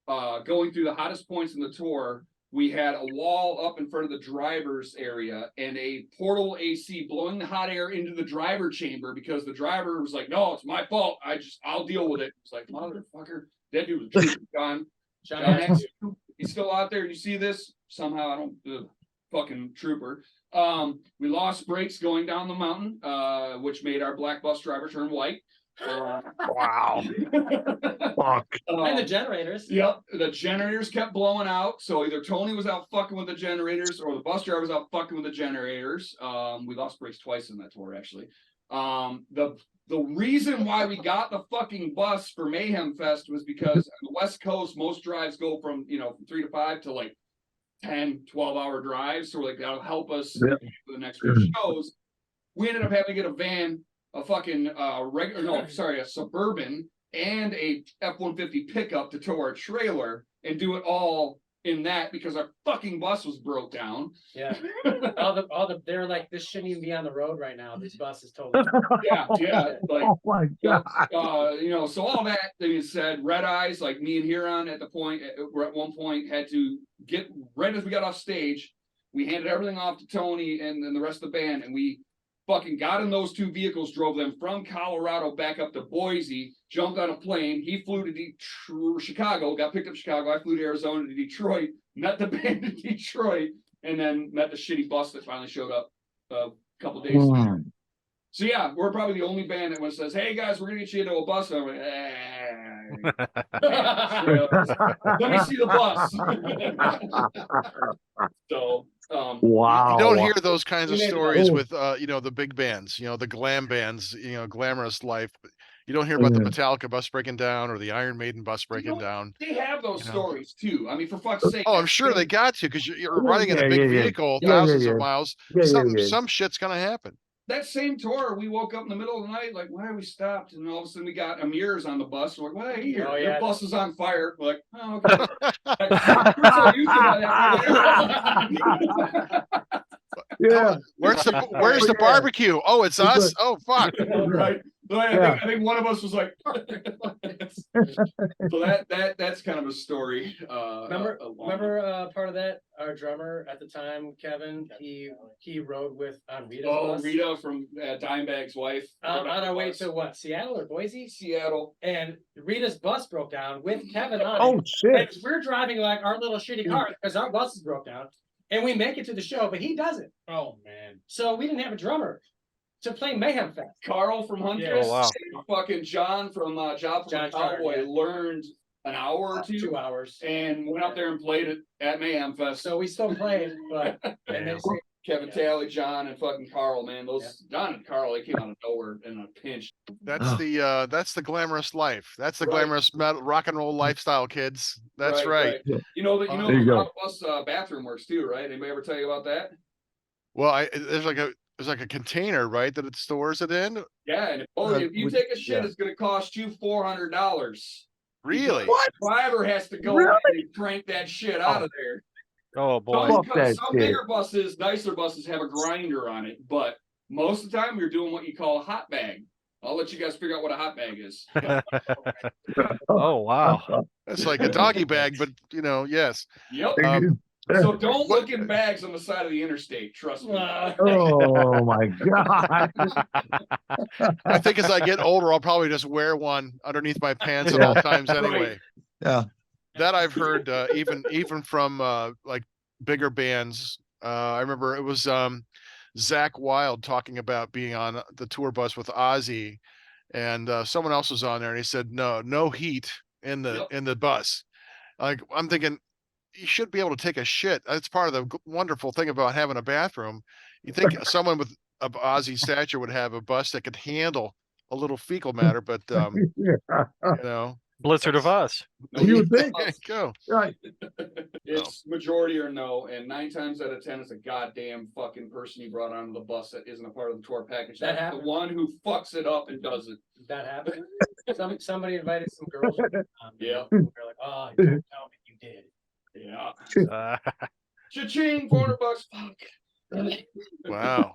going through the hottest points in the tour. We had a wall up in front of the driver's area and a portal AC blowing the hot air into the driver chamber because the driver was like, no, it's my fault. I'll deal with it. It's like, motherfucker, that dude was John. John X, he's still out there. You see this? Somehow I don't, fucking trooper. We lost brakes going down the mountain, which made our black bus driver turn white. Wow. Fuck. And the generators. Yep, the generators kept blowing out. So either Tony was out fucking with the generators, or the bus driver was out fucking with the generators. We lost brakes twice in that tour, actually. The reason why we got the fucking bus for Mayhem Fest was because on the West Coast, most drives go from from 3 to 5 to like 10, 12-hour drives. So we're like, that'll help us for the next few shows. We ended up having to get a van, a fucking a Suburban and a F-150 pickup to tow our trailer and do it all in that because our fucking bus was broke down. Yeah. They're like, this shouldn't even be on the road right now. This bus is totally. Yeah. Like, Oh my God. So all that being said, Red Eyes, like me and Huron at one point had to get right as we got off stage, we handed everything off to Tony and the rest of the band, and we fucking got in those two vehicles, drove them from Colorado back up to Boise, jumped on a plane. He flew to Chicago, got picked up Chicago. I flew to Arizona to Detroit, met the band in Detroit, and then met the shitty bus that finally showed up a couple days later. So yeah, we're probably the only band that says, "Hey guys, we're gonna get you into a bus." And I'm like, let me see the bus. So Wow. You don't hear those kinds of stories with the big bands, the glam bands, glamorous life. You don't hear about the Metallica bus breaking down or the Iron Maiden bus breaking down. They have those stories too. I mean, for fuck's sake. Oh, I'm sure they got to, because you're riding in a Yeah, big yeah, yeah. vehicle, Yeah, yeah, thousands yeah. of miles. Yeah, yeah. Some shit's gonna happen. That same tour, we woke up in the middle of the night, like, why are we stopped? And all of a sudden we got Amirs on the bus. We're like, well, hey, Oh, your yeah. bus is on fire. We're like, oh, okay. We're so used to that. Yeah. Where's the barbecue? Oh, it's us. Oh, fuck. Right. So I think one of us was like, so that's kind of a story. Remember part of that? Our drummer at the time, Kevin, he rode with on Rita's bus. Rita from Dimebag's wife. On our way to what? Seattle or Boise? Seattle. And Rita's bus broke down with Kevin on Oh it. shit. And we're driving like our little shitty car because our bus is broke down. And we make it to the show, but he doesn't. Oh man. So we didn't have a drummer to play Mayhem Fest. Carl from Huntress. Oh, wow. Fucking John from Job from Cowboy learned an hour or 2 hours. And went up there and played it at Mayhem Fest. So we still played, but and Kevin Talley, John, and fucking Carl, man. Those John and Carl, they came out of nowhere in a pinch. That's the glamorous life. That's the Right. glamorous metal, rock and roll lifestyle, kids. That's right. You know There the you go. how bus bathroom works too, right? Anybody ever tell you about that? Well, there's like a container, right, that it stores it in. Yeah, and if you take a shit, it's gonna cost you $400. Really? What? Driver has to go in and crank that shit out of there. Oh boy. Fuck that Some shit. bigger buses, nicer buses have a grinder on it, but most of the time you're doing what you call a hot bag. I'll let you guys figure out what a hot bag is. Oh wow. That's like a doggy bag, but yes. Yep. So don't look in bags on the side of the interstate. Trust me. Oh my God. I think as I get older, I'll probably just wear one underneath my pants at all times anyway. Yeah. That I've heard even from like bigger bands. I remember it was Zach Wilde talking about being on the tour bus with Ozzy, and someone else was on there, and he said no heat in the bus. Like, I'm thinking, you should be able to take a shit. That's part of the wonderful thing about having a bathroom. You think someone with Ozzy's stature would have a bus that could handle a little fecal matter, but Blizzard of Oz. You would think. there you go. Right. It's majority or no, and 9 times out of 10, it's a goddamn fucking person you brought onto the bus that isn't a part of the tour package. That That's the happened. one who fucks it up and does it. That happened. Somebody invited some girls. Yeah. They're like, oh, you don't tell me you did. Yeah. Cha-ching, $400. Fuck. Wow.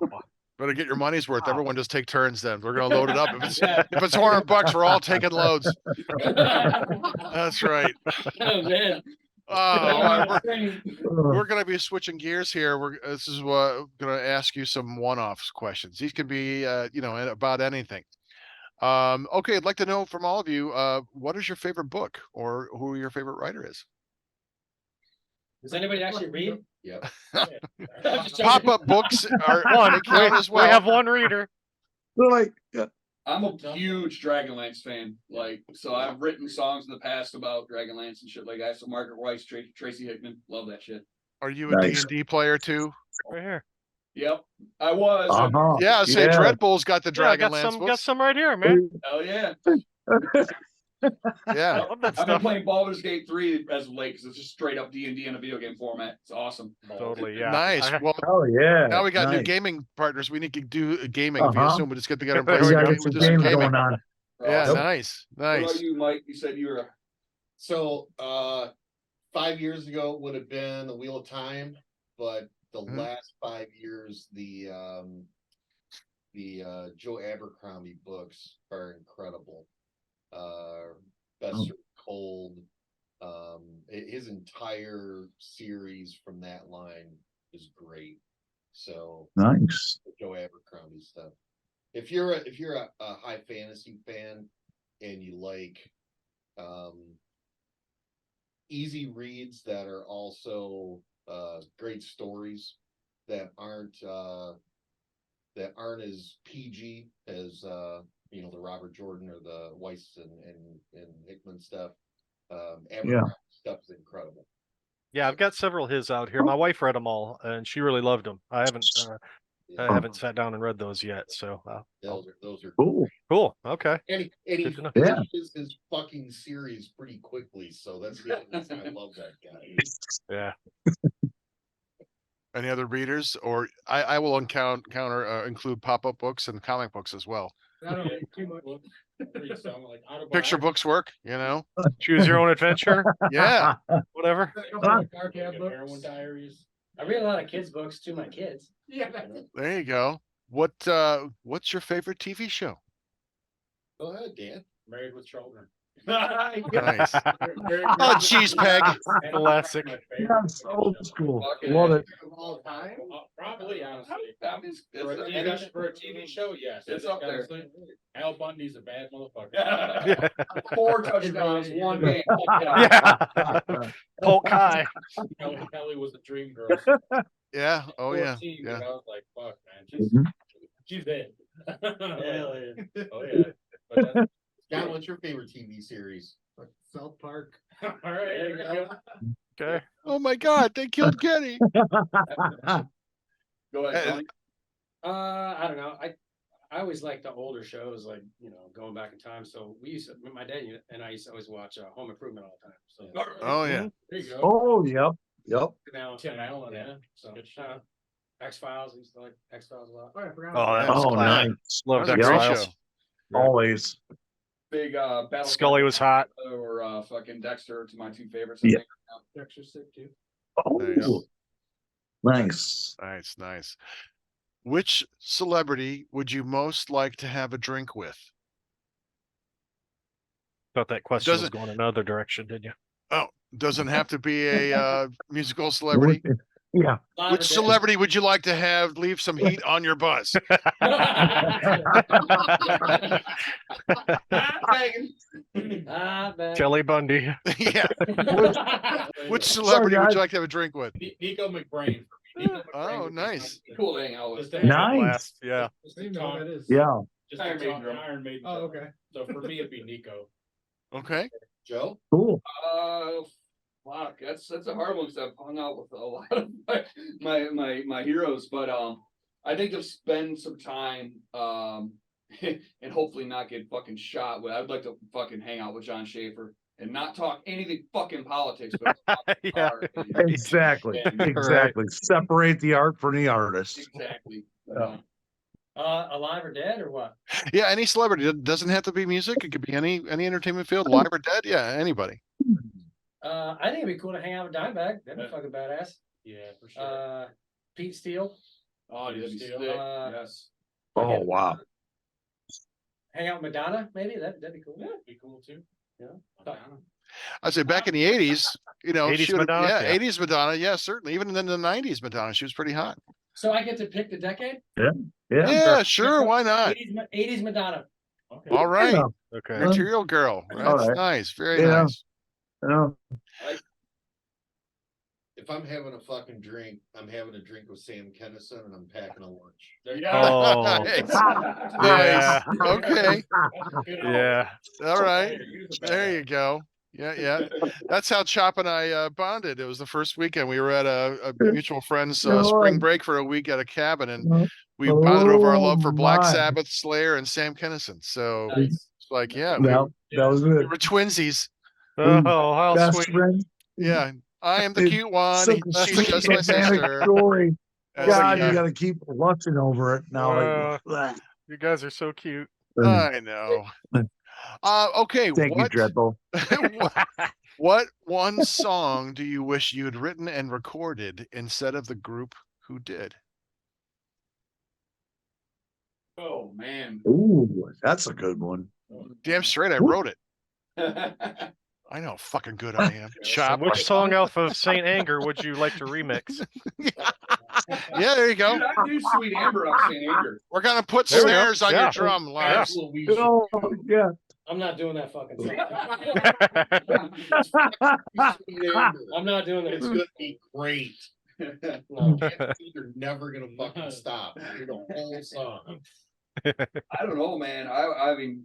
Better get your money's worth. Everyone just take turns then. We're gonna load it up. If it's $400, we're all taking loads. That's right. Oh man. We're going to be switching gears here. This is what I'm going to ask you some one-off questions. These can be, about anything. Okay, I'd like to know from all of you, what is your favorite book or who your favorite writer is? Does anybody actually read? Yep. Pop-up books are One. count as well. We have one reader. They're like, I'm a huge Dragonlance fan. So I've written songs in the past about Dragonlance and shit like that. So Margaret Weiss, Tracy Hickman, love that shit. Are you a Nice. D&D player too? Right here. Yep, I was. Yeah, say Dreadbull's got the Yeah, I got Dragonlance some books. some right here, man. Hell yeah. Yeah. I love that I've been stuff. playing Baldur's Gate 3 as of late because it's just straight up D&D in a video game format. It's awesome. Totally, yeah. Nice. Well, oh yeah. now we got new Nice. gaming partners. We need to do gaming. We Uh-huh. assume we just get together and There play we We go. got some do some games gaming. going on. Yeah, Awesome. nice. What about Nice. you, Mike? You said you were. So 5 years ago would have been the Wheel of Time, but the Mhm. last 5 years, the Joe Abercrombie books are incredible. Best Served Cold. His entire series from that line is great. So Nice. Joe Abercrombie stuff. If you're a high fantasy fan and you like easy reads that are also great stories that aren't as PG as the Robert Jordan or the Weiss and Hickman stuff. Abercrombie stuff is incredible. Yeah, I've got several of his out here. My wife read them all, and she really loved them. I haven't sat down and read those yet. So Those are Cool. cool. Okay. and he Good to know. Yeah. finishes his fucking series pretty quickly, so that's the other reason I love that guy. Yeah. Any other readers? Or I will include pop-up books and comic books as well. I don't read too much. Read some, like Picture autobiography. books work, Choose your own adventure. Yeah. Whatever. A couple of car cab books. Heroin Diaries. I read a lot of kids' books to my kids. Yeah. There you go. What's your favorite TV show? Go ahead, Dan. Married with Children. Nice. Oh, cheese peg. Classic. That's old school. Fucking Love A. it. Of all time? Probably, honestly. I mean, For a TV show, yes. It's up there. Honestly, Al Bundy's a bad motherfucker. Yeah. 4 touchdowns, 1 game. Yeah. Polk High. Kelly was the dream girl. Yeah. Oh yeah. 14, Yeah. I was like, fuck, man. Mhm. She's dead. Really? Oh, yeah. But that's, John, what's your favorite TV series? South Park. all right. There you go. Okay. Oh my God! They killed Kenny. Go Go ahead, Tony. I don't know. I always like the older shows, like, going back in time. So my dad and I used to always watch Home Improvement all the time. So Oh yeah. There you go. Oh, yep. now, Tim Allen, yeah. So Good shit. X-Files, I used to like X-Files a lot. Oh, I forgot. Oh, about that that. was Oh, classic. nice. Loved That was a great X-Files. show. Yeah. Always. Big Battlestar Scully was hot. or fucking Dexter to my two favorites. Yeah. Dexter's sick too. Oh, nice. Nice. Which celebrity would you most like to have a drink with? Thought that question was Doesn't- going another direction, did you? Oh, doesn't have to be a musical celebrity. Yeah. Which celebrity would you like to have leave some heat on your bus? Kelly Bundy. Yeah. Which Sorry, celebrity would guys. you like to have a drink with? Nico McBrain. For me. Nico Oh, McBrain would be nice. fun. Cool to hang out with. Just to hang out, Nice. Blast. Yeah. just I to didn't know talk, what that is. Yeah. just to Iron Maiden talk drum. Iron Maiden. Oh, drum. okay. So for me, it'd be Nico. Okay. Joe? Cool. Fuck, that's a hard one because I've hung out with a lot of my heroes, but I think to spend some time and hopefully not get fucking shot with. I'd like to fucking hang out with John Schaefer and not talk anything fucking politics, but talk Yeah. art and- Exactly. and- Exactly. Separate the art from the artist. exactly. Yeah. Alive or dead or what? Yeah, any celebrity. It doesn't have to be music. It could be any entertainment field, live or dead. Yeah, anybody. I think it'd be cool to hang out with Dimebag. That'd be fucking badass. Yeah, for sure. Pete Steele, Oh, dude, that'd be sick. Uh, Yes. Oh, wow. hang out with Madonna, maybe that'd be cool. Yeah, be cool too. Yeah. Madonna. I'd say back in the 80s, 80s she would've- Madonna? yeah, Yeah. 80s Madonna. Yeah, certainly. Even in the 90s Madonna, she was pretty hot. So I get to pick the decade. Yeah, sure. Why not? 80s Madonna. Okay. All right. Yeah. Okay. Material Girl. That's All right. nice. Very Yeah. nice. Yeah. If I'm having a fucking drink, I'm having a drink with Sam Kennison and I'm packing a lunch. Oh, Nice. yeah. Okay. Yeah. All right. There you go. Yeah. That's how Chop and I bonded. It was the first weekend. We were at a mutual friend's spring break for a week at a cabin, and we bonded over our love for Black my. Sabbath, Slayer, and Sam Kennison. So Nice. it's like, yeah, No, that was we it. were twinsies. Oh, how Best sweet. friend. Yeah. I am the It- cute one. Such She's a just my romantic sister. story. That's God, like, you got to keep lusting over it now. You guys are so cute. I know. Okay. Thank you, Dreadbull. What one song do you wish you had written and recorded instead of the group who did? Oh man. Ooh, that's a good one. Damn straight, I wrote it. I know how fucking good I am. Chop. Which song off of Saint Anger would you like to remix? Yeah, there you go. Dude, I do Sweet Amber off St. Anger. We're gonna put There we go. snares on Yeah. your drum, Lars. Absolutely. Oh, yeah. I'm not doing that fucking song. Sweet Amber. I'm not doing that. It's gonna be great. No. You're never gonna fucking stop. You're the whole song. I don't know, man. I mean,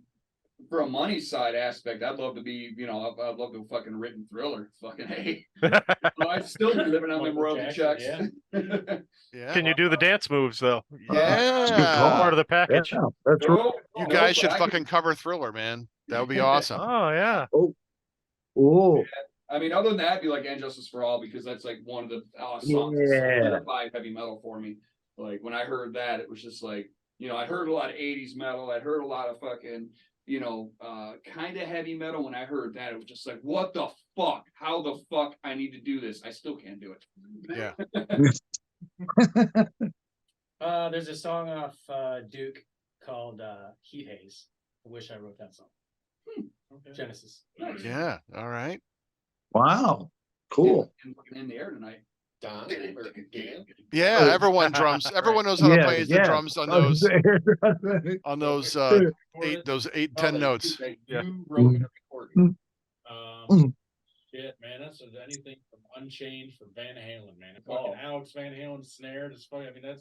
for a money side aspect, I'd love to be, I'd love to fucking written Thriller. Fucking hey, I'd still be living on them Michael royalty Jackson, checks. Yeah. Can you do the dance moves though? Yeah. Part of the package. Yeah, that's right. You guys should fucking cover Thriller, man. That would be awesome. Oh yeah. Oh, I mean, other than that, it'd be like "And Justice for All" because that's like one of the songs Yeah. that solidified heavy metal for me. Like when I heard that, it was just like, I heard a lot of '80s metal. I heard a lot of fucking, kind of heavy metal. When I heard that, it was just like, what the fuck? How the fuck I need to do this? I still can't do it. Yeah. There's a song off Duke called Heat Haze. I wish I wrote that song. Genesis. Yeah. All right. wow. Cool. In the air tonight. Don or Dan? Yeah, everyone drums. Everyone knows how to play the drums on those those 8-10 notes. Yeah. You wrote and recorded. Shit, man, that's anything from Unchained for Van Halen, man. Fucking Alex Van Halen's snare, it's funny. I mean, that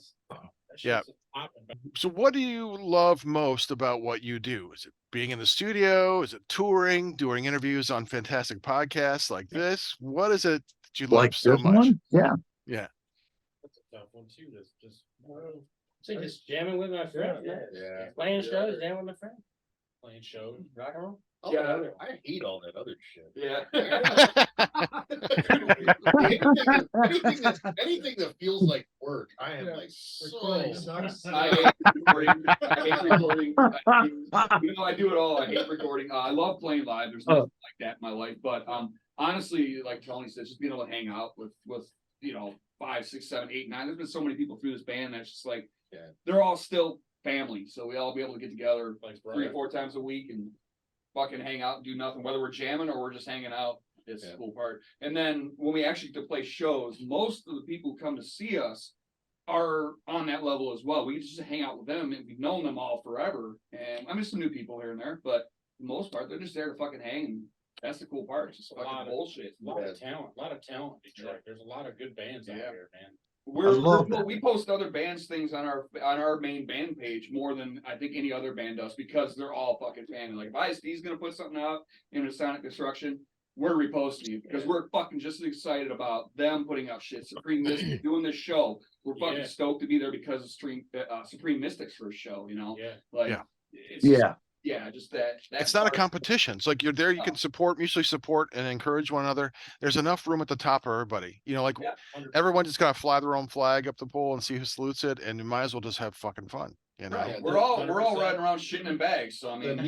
Yeah. shit's popping. So what do you love most about what you do? Is it being in the studio? Is it touring, doing interviews on fantastic podcasts like this? What is it that you love Like so this much? one? Yeah. Yeah. tough one too. That's just So just jamming with my friends, Yeah. playing shows, jamming with my friends, playing shows. rock and roll. Oh, Yeah. I hate all that other shit. Yeah. Anything that feels like work, I am Yeah. like so. Recording sucks. I hate recording. I hate recording. I do it all. I hate recording. I love playing live. There's nothing like that in my life. But honestly, like Tony said, just being able to hang out with 5, 6, 7, 8, 9. There's been so many people through this band that's just like they're all still family. So we all be able to get together like 3 or 4 times a week and fucking hang out and do nothing, whether we're jamming or we're just hanging out. It's the cool part. And then when we actually get to play shows, most of the people who come to see us are on that level as well. We get to just hang out with them and we've known them all forever. And I mean, some new people here and there, but for the most part, they're just there to fucking hang. And that's the cool part. It's just fucking bullshit. A lot of talent in Detroit. There's a lot of good bands out here, man. We post other bands things on our main band page more than I think any other band does because they're all fucking fans. Like if ISD's gonna put something out in a Sonic Destruction, we're reposting it because we're fucking just as excited about them putting out shit. Supreme Mystic doing this show. We're fucking stoked to be there because of Supreme Mystic's first show, just that It's not a competition. It's like you're there, you can mutually support and encourage one another. There's enough room at the top for everybody. Everyone just gotta fly their own flag up the pole and see who salutes it, and you might as well just have fucking fun. Right. We're all riding around shitting in bags. So I mean,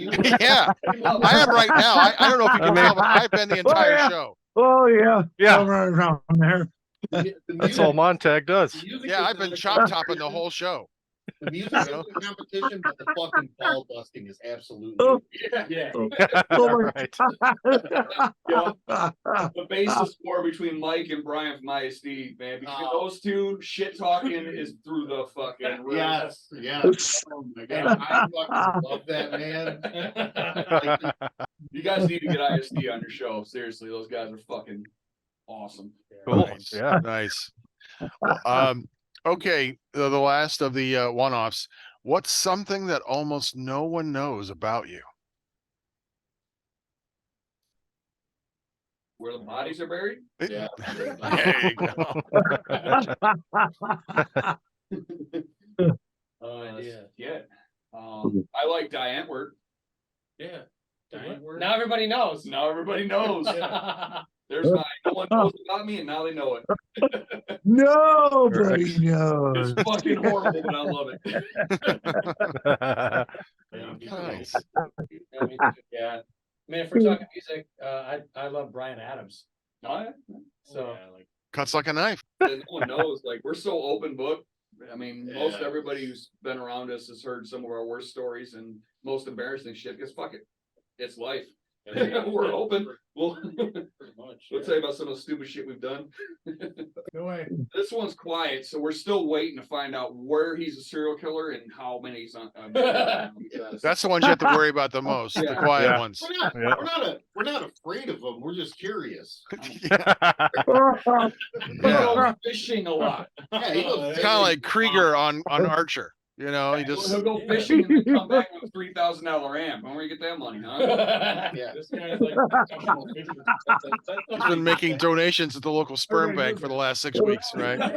yeah, I am right now. I don't know if you can tell, but I've been the entire show. Oh yeah. Yeah. I'm right around there. That's all Montag does. Yeah, I've been chop topping the whole show. The music is a competition, but the fucking ball busting is absolutely. Oh. Right. The basis war between Mike and Brian from ISD, man, because those two shit talking is through the fucking roof. Yes. Oh my god, I fucking love that, man. You guys need to get ISD on your show. Seriously, those guys are fucking awesome. Cool. Nice. Yeah. Nice. Okay, the last of the one-offs. What's something that almost no one knows about you? Where the bodies are buried? Yeah. There you go. I like Diane work. Yeah. Now everybody knows. Now everybody knows. There's no one knows about me, and now they know it. Nobody knows. It's fucking horrible, but I love it. Nice. Yeah. I mean, if we're talking music, I love Bryan Adams. Oh, yeah. So Cuts like a knife. No one knows. Like we're so open book. I mean, most everybody who's been around us has heard some of our worst stories and most embarrassing shit. Because fuck it, it's life. We're open. We'll tell you about some of the stupid shit we've done. No way. This one's quiet, so we're still waiting to find out where he's a serial killer and how many he's on. That's the ones you have to worry about the most, the quiet ones. We're not afraid of them. We're just curious. Go fishing a lot. It's kind of like Krieger on Archer. He just He'll go fishing and then come back with a $3,000 amp. Where you get that money, huh? Yeah. This guy's like he's been making donations at the local sperm bank for the last 6 weeks, right? Not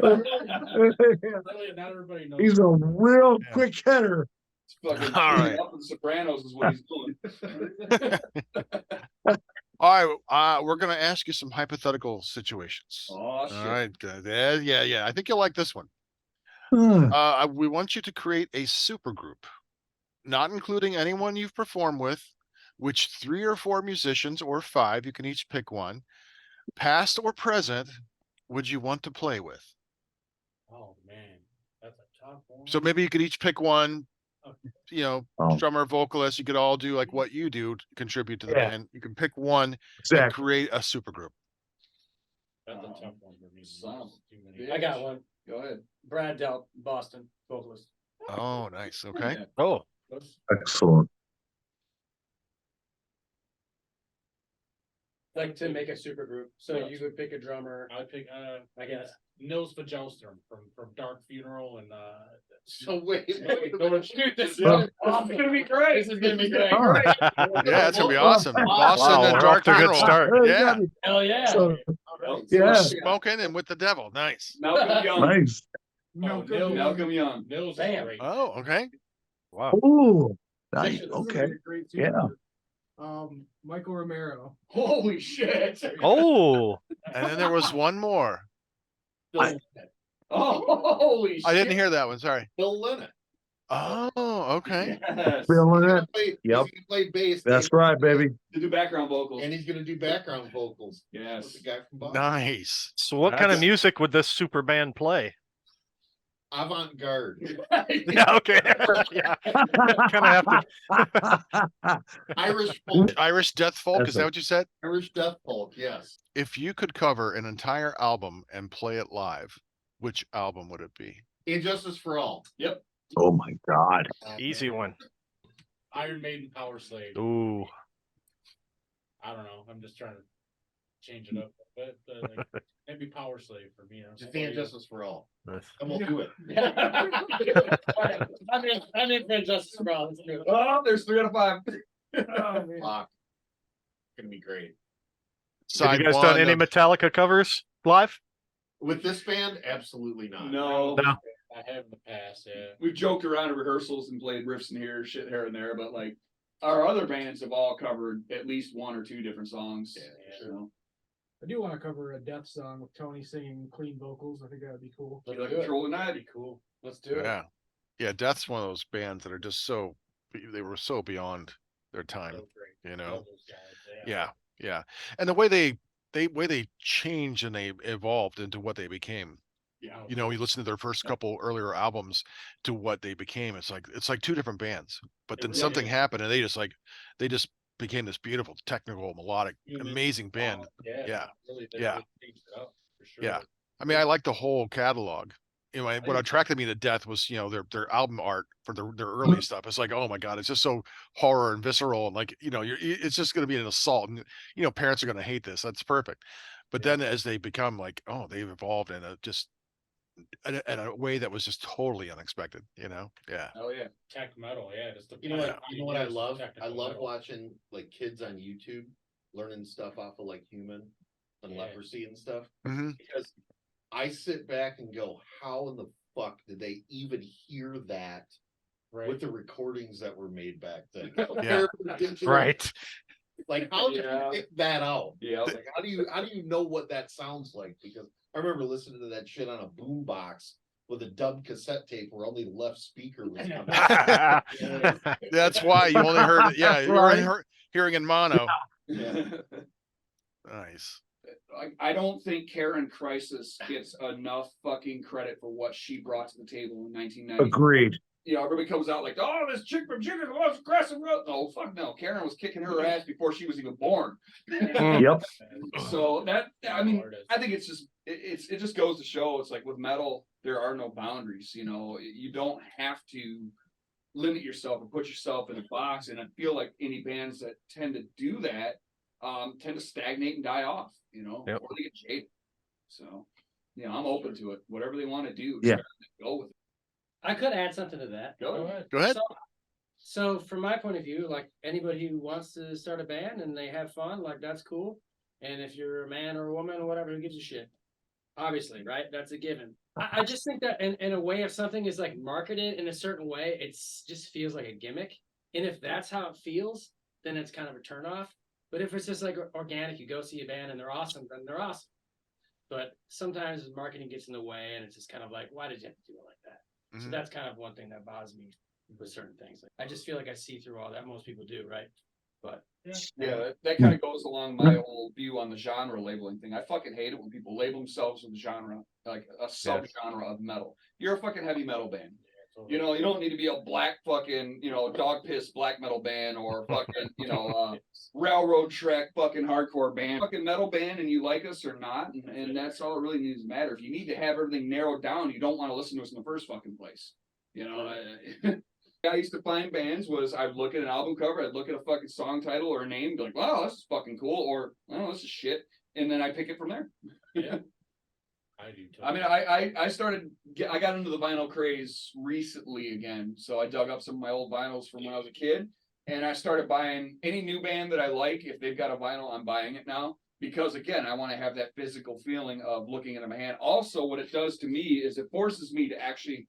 everybody knows. He's a real quick hitter. It's fucking All right. up in Sopranos is what he's doing. All right, we're gonna ask you some hypothetical situations. Oh shit. All right, good. Yeah. I think you'll like this one. We want you to create a supergroup, not including anyone you've performed with, which 3 or 4 musicians or 5, you can each pick one, past or present, would you want to play with? Oh man, that's a tough one. So maybe you could each pick one, Oh. drummer, vocalist, you could all do like what you do to contribute to the band. You can pick one and Exactly. create a supergroup. That's a tough one for me. Son. Too many. I got one. Go ahead. Brad Delp, Boston vocalist. Oh, nice. Okay. Oh, Excellent. Like to make a super group. So you would pick a drummer, I pick I guess. Nils Fjellstrom from Dark Funeral and So wait. Dude, this is gonna be great. This is gonna be great. Yeah, that's gonna be awesome. Boston wow, and we're Dark off to a good Funeral. start. Yeah, Hell yeah. So, Well, yeah. smoking and with the devil. Nice. Malcolm Young. nice. Malcolm Young. Mills is Bam. great. Oh, okay. Wow. Ooh, nice. This is Okay. a great Yeah. Michael Romero. Holy shit. Oh, And then there was one more. Phil, Oh, holy shit. I didn't hear that one. Sorry. Phil Lynott. Oh, okay. Yes. Feeling He's it? gonna play, Yep. he's gonna play bass. That's and- right, baby. To do background vocals. And he's gonna do background vocals. Yes. With the guy from Bob. Nice. so what kind of That's- music would this super band play? Avant-garde. Yeah, okay. Yeah, kind of have to. Irish folk. Irish death folk. That's Is that it. what you said? Irish death folk, yes. If you could cover an entire album and play it live, which album would it be? Injustice for All. Yep. Oh my God. Easy one. Iron Maiden, Power Slave. Ooh. I don't know. I'm just trying to change it up, but like, maybe Power Slave for me. Just the Injustice for All. Nice. And we'll do it. I'm in for Injustice for All. Let's do it. Oh, there's 3 out of 5. Fuck. Gonna be great. Have Side you guys one done any of- Metallica covers live? With this band, absolutely not. No. No. I have in the past, yeah. We've joked around at rehearsals and played riffs in here, shit here and there, but like our other bands have all covered at least 1 or 2 different songs. Yeah. You know? I do want to cover a death song with Tony singing clean vocals. I think that would be cool. You like Control the That'd Night? be cool. Let's do it. Yeah. Yeah, Death's one of those bands that are just so they were so beyond their time, So great. you know. Love those guys, Yeah, yeah. And the way they changed and they evolved into what they became. Yeah. You know, you listen to their first couple earlier albums to what they became. It's like 2 different bands. But It then really something is. happened and they just became this beautiful, technical, melodic, Human. amazing band. Yeah. Yeah. Really, Yeah. really changed it up, for sure. Yeah. I mean, I like the whole catalog. You know, what attracted me to Death was, you know, their album art for their early stuff. It's like, oh my God, it's just so horror and visceral, and like, you know, it's just going to be an assault, and you know, parents are going to hate this. That's perfect. But then as they become like, oh, they've evolved in in a way that was just totally unexpected. You know, yeah. Oh yeah. Tech metal, yeah. Just the You know what? pioneers You know what I of love? I technical love metal. watching like kids on YouTube learning stuff off of like Human and Yeah. Leprosy and stuff. Hmm. Because I sit back and go, how in the fuck did they even hear that Right. with the recordings that were made back then? Yeah. Digital. Right. Like how did Yeah. you pick that out? Yeah. Like how do you know what that sounds like? Because I remember listening to that shit on a boombox with a dubbed cassette tape where only the left speaker was coming. That's why you only heard it. Yeah, you were Right. hearing in mono. Yeah. Nice. I don't think Karen Crisis gets enough fucking credit for what she brought to the table in 1990. Agreed. You know, everybody comes out like, oh, this chick from Chicken loves aggressive. No, fuck no. Karen was kicking her ass before she was even born. Yep. So that, I mean, Artist. I think it's just, it just goes to show, it's like with metal, there are no boundaries, you know, you don't have to limit yourself or put yourself in a box. And I feel like any bands that tend to do that, tend to stagnate and die off, you know, Yep. or they get jaded. So, you know, I'm open to it. Whatever they want to do, Yeah. go with it. I could add something to that. Go Go ahead. ahead. Go ahead. So from my point of view, like anybody who wants to start a band and they have fun, like that's cool. And if you're a man or a woman or whatever, who gives a shit? Obviously, right? That's a given. I just think that in a way, if something is like marketed in a certain way, it's just feels like a gimmick. And if that's how it feels, then it's kind of a turnoff. But if it's just like organic, you go see a band and they're awesome, then they're awesome. But sometimes marketing gets in the way and it's just kind of like, why did you have to do it like that? So Mhm. that's kind of one thing that bothers me with certain things. Like, I just feel like I see through all that. Most people do, right? But Yeah, that kind of goes along my whole view on the genre labeling thing. I fucking hate it when people label themselves with a genre, like a subgenre of metal. You're a fucking heavy metal band. You know, you don't need to be a black fucking, you know, dog piss black metal band or fucking, you know, railroad track fucking hardcore band. Fucking metal band and you like us or not, and that's all it really needs to matter. If you need to have everything narrowed down, you don't want to listen to us in the first fucking place. You know, I used to find bands was I'd look at an album cover, I'd look at a fucking song title or a name, and be like, wow, this is fucking cool, or oh, this is shit, and then I pick it from there. Yeah. I do too. I mean, I got into the vinyl craze recently again, so I dug up some of my old vinyls from when I was a kid, and I started buying any new band that I like. If they've got a vinyl, I'm buying it now because again, I want to have that physical feeling of looking at my hand. Also, what it does to me is it forces me to actually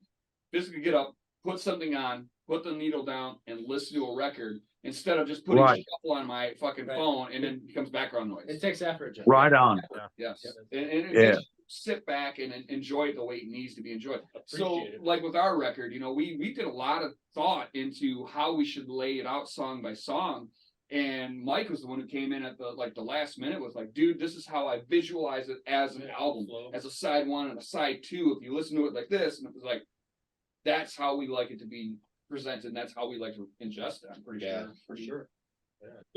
physically get up, put something on, put the needle down, and listen to a record instead of just putting Right. shuffle on my fucking phone and then it becomes background noise. It takes effort, Jeff. Right on. Yes, and it Yeah. makes you sit back and enjoy it the way it needs to be enjoyed. So, Appreciate it. like with our record, you know, we did a lot of thought into how we should lay it out song by song. And Mike was the one who came in at the last minute was like, dude, this is how I visualize it as an album, as a side one and a side two. If you listen to it like this, and it was like, that's how we like it to be presented. And that's how we like to ingest it. I'm pretty sure, for sure.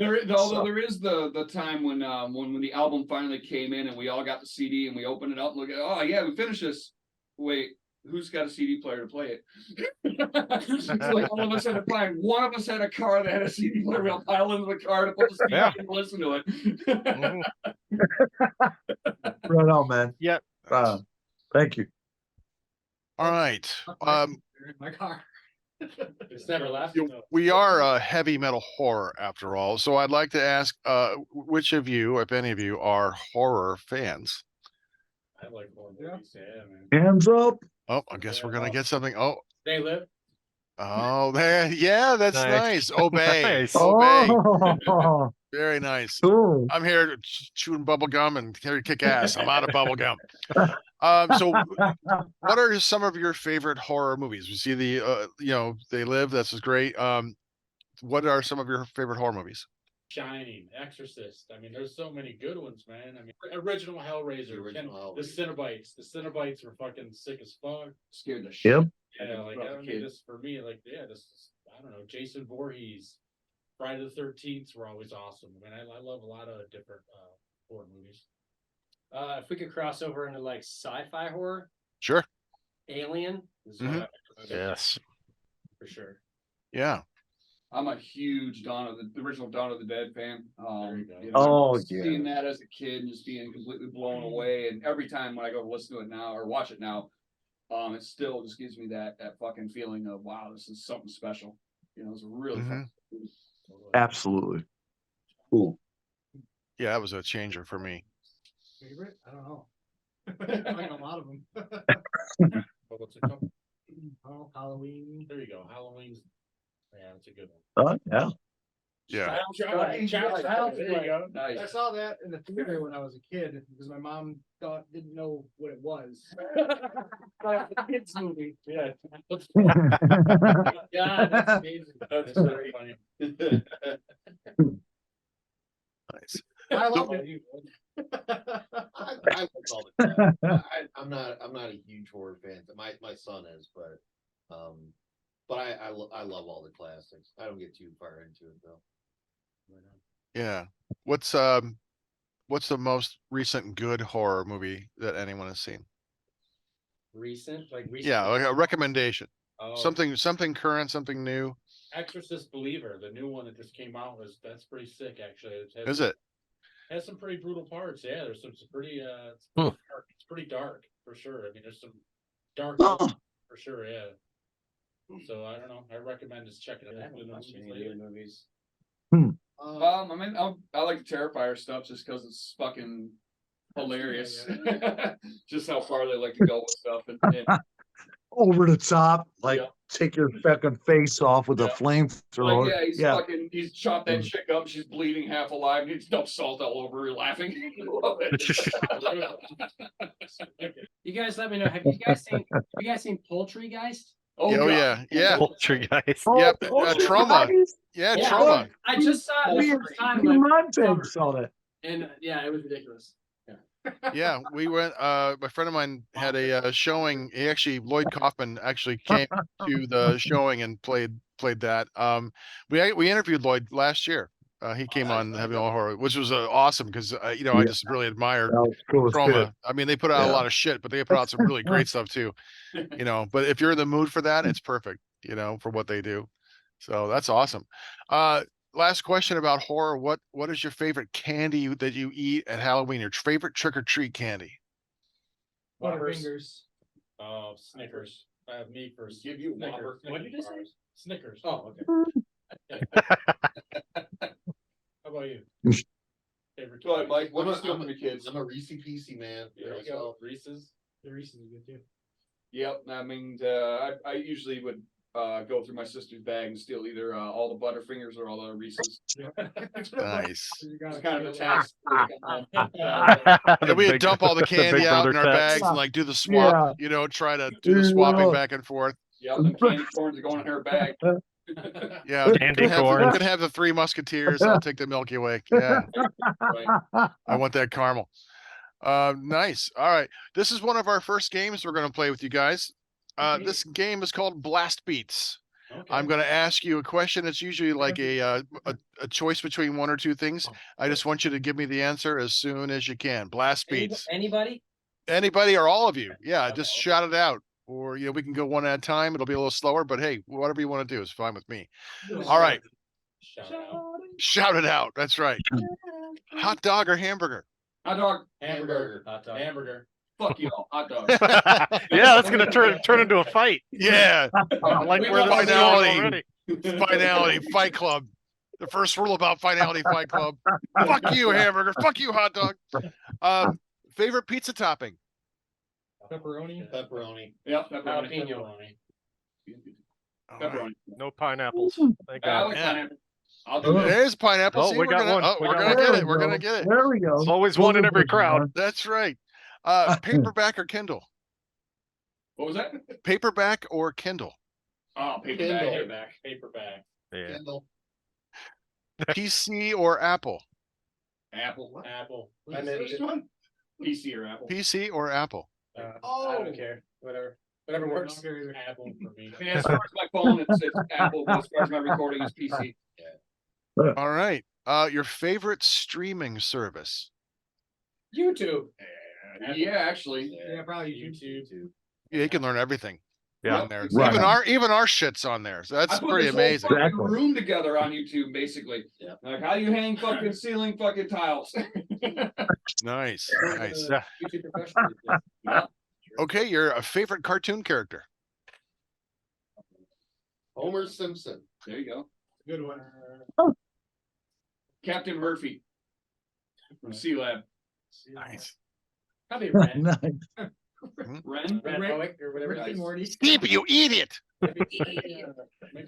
Although there is the time when the album finally came in and we all got the CD and we opened it up and look at, oh yeah, we finished this. Wait, who's got a CD player to play it? It's like all of us had to find one of us had a car that had a CD player. We all pile into the car to put the CD Yeah. and listen to it. Mhm. Right on, man. Yep. Thank you. All right. In my car. It's never left. We are heavy metal horror after all. So I'd like to ask which of you, if any of you, are horror fans? I like horror movies. Yeah, man. Hands up. Oh, I guess we're gonna get something. Oh, They live. there. Yeah, that's Nice. nice. Obey. Nice. Obey. Oh, Very nice. cool. I'm here chewing bubble gum and here to kick ass. I'm out of bubble gum. So what are some of your favorite horror movies? We see the They Live, that's great. What are some of your favorite horror movies? Shining, Exorcist. I mean, there's so many good ones, man. I mean, original Hellraiser, The original the Hellraiser. Cenobites. The Cenobites were fucking sick as fuck. Scared the shit. Yep. Yeah, like Rough I mean, kid. this for me, like I don't know, Jason Voorhees, Friday the 13th were always awesome. I mean, I love a lot of different horror movies. If we could cross over into like sci-fi horror, Sure. Alien is Mhm. Yes. for sure. Yeah. I'm a huge the original Dawn of the Dead fan. There you go. Oh, yeah. Seeing that as a kid and just being completely blown away. And every time when I go to listen to it now or watch it now, it still just gives me that fucking feeling of wow, this is something special. You know, it's a really fun. Absolutely. Cool. Yeah, that was a changer for me. Favorite? I don't know. I like a lot of them. What's it called? Oh, Halloween. There you go. Halloween's. Yeah, that's a good one. Yeah. Yeah. There you go. I Nice. saw that in the theater when I was a kid because my mom didn't know what it was. Kids movie. Yeah. Yeah, that's amazing. That's very funny. Nice. I love it. I like all the time. I'm not a huge horror fan. My son is, but I love all the classics. I don't get too far into it though. Yeah. What's the most recent good horror movie that anyone has seen? Recent. Yeah, like a recommendation. Oh, Something current, something new. Exorcist Believer, the new one that just came out, that's pretty sick actually. Is it? Has some pretty brutal parts. Yeah, there's some pretty it's pretty dark for sure. I mean, there's some dark Oh. for sure. Yeah. So I don't know. I recommend just checking it I out. haven't watched any of the movies. I mean, I like the Terrifier stuff just because it's fucking hilarious. Just how far they like to go with stuff. And Over the top, like Yeah. take your fucking face off with a Yeah. flamethrower. like, he's chopped that chick up. She's bleeding half alive. And he's dumped salt all over her, laughing. Love it. You guys, let me know. Have you guys seen Poultrygeist? Oh God. yeah, yeah. Culture guys. Yep. Trauma. Yeah, Yeah. trauma. I just saw it Me the and first time, Montag saw that. and yeah, it was ridiculous. Yeah, we went. My friend of mine had a showing. Lloyd Kaufman actually came to the showing and played that. We interviewed Lloyd last year. He came on Heavy Metal Horror, which was awesome because I just really admired That was cool as Trauma. shit. I mean, they put out a Yeah. lot of shit, but they put out some really great stuff too. But if you're in the mood for that, it's perfect. For what they do. So that's awesome. Last question about horror. What is your favorite candy that you eat at Halloween? Your favorite trick or treat candy? Butterfingers. Oh, Snickers. Me first. Give you Snickers. Whopper. What did you say? Snickers. Oh, okay. How about you? Favorite Go ahead, toys? Mike. What I'm do a, you steal I'm, from a, your kids? I'm a Reese PC man. There you go. Reese's. The Reese's is good too. Yep, I mean, I usually would go through my sister's bag and steal either all the Butterfingers or all the Reese's. Nice. It's kind of a tax. Yeah, The we'd big- dump all the candy big out brother in our tax. bags and like do the swap, try to do the swapping back and forth. Yep, and candy corns are going in her bag. Yeah, Candy can corn. have the Three Musketeers. I'll take the Milky Way. Yeah, Right. I want that caramel. Nice. All right. This is one of our first games we're going to play with you guys. This game is called Blast Beats. I'm going to ask you a question. It's usually like a choice between one or two things. I just want you to give me the answer as soon as you can. Blast Beats. Anybody? Anybody or all of you. Yeah, just Okay. shout it out. Or, we can go one at a time. It'll be a little slower, but hey, whatever you want to do is fine with me. All right. Shout out. Shout it out. That's right. Hot dog or hamburger? Hot dog. Hamburger. Hot dog. Hamburger. Fuck you all. Hot dog. Yeah, that's gonna turn into a fight. Yeah. I like where this is going Finality. already. Finality Fight Club. The first rule about Finality Fight Club. Fuck you, hamburger. Fuck you, hot dog. Favorite pizza topping? Pepperoni. Pepperoni. Yep, pepperoni. Pepperoni. Pepperoni. No pineapples. Thank I God. like Yeah. pineapple. I'll do that. There's pineapple. Oh, See, we got one. We we're got gonna one. get it. We're gonna get it. There we go. There's always one in every crowd. That's right. Paperback or Kindle? What was that? Paperback or Kindle? Oh, paper Kindle. bag. Paperback. Paperback. Yeah. Kindle. PC or Apple? Apple. Apple. What's the first one? PC or Apple. PC or Apple? I Oh. don't care. Whatever. Whatever works. Okay, either. Apple for me. I mean, as far as my phone, it's Apple, but as far as my recording, it's PC. All right. Your favorite streaming service? YouTube. Yeah, actually. Yeah, probably YouTube. Yeah, you can learn everything Yeah. on there. Right. Even our shit's on there. So I that's put pretty this whole amazing. fucking Exactly. room together on YouTube, basically. Yeah. Like how you hang fucking ceiling fucking tiles. Nice. Nice. Yeah. YouTube professional. Okay, your favorite cartoon character? Homer Simpson. There you go. Good one. Captain Murphy from C Lab. Nice. Probably Ren. Nice. Ren. Ren Poick or whatever. Rick and Morty. Steep, you idiot! Maybe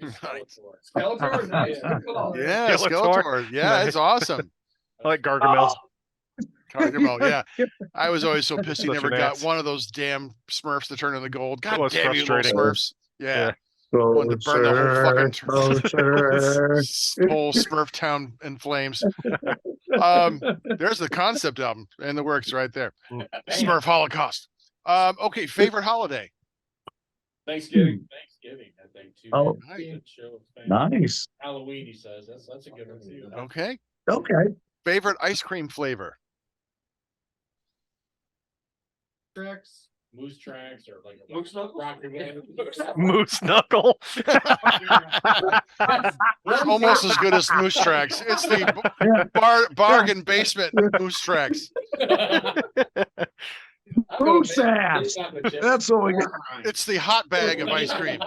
Nice. Skeletor. Skeletor. Nice. Yeah. Good call. Yeah, Skeletor. Skeletor. Yeah, it's awesome. I like Gargamel. Gargamel, yeah. I was always so pissed he Such never an got ass. one of those damn Smurfs to turn into gold. God was damn you, little frustrating. Smurfs. Yeah. So, Wanted to burn the whole fucking closer. whole Smurf town in flames. There's the concept album in the works right there. Smurf Holocaust. Okay, favorite holiday. Thanksgiving. Thanksgiving, I think too. Oh. Good show. Nice. Halloween, he says. That's a good one too. Okay. Okay. Favorite ice cream flavor. Tracks. Moose tracks or like a Moose knuckles? rock Moose knuckle. Almost as good as Moose Tracks. It's the bargain basement Moose Tracks. Moose ass. That's what we got. It's the hot bag of ice cream.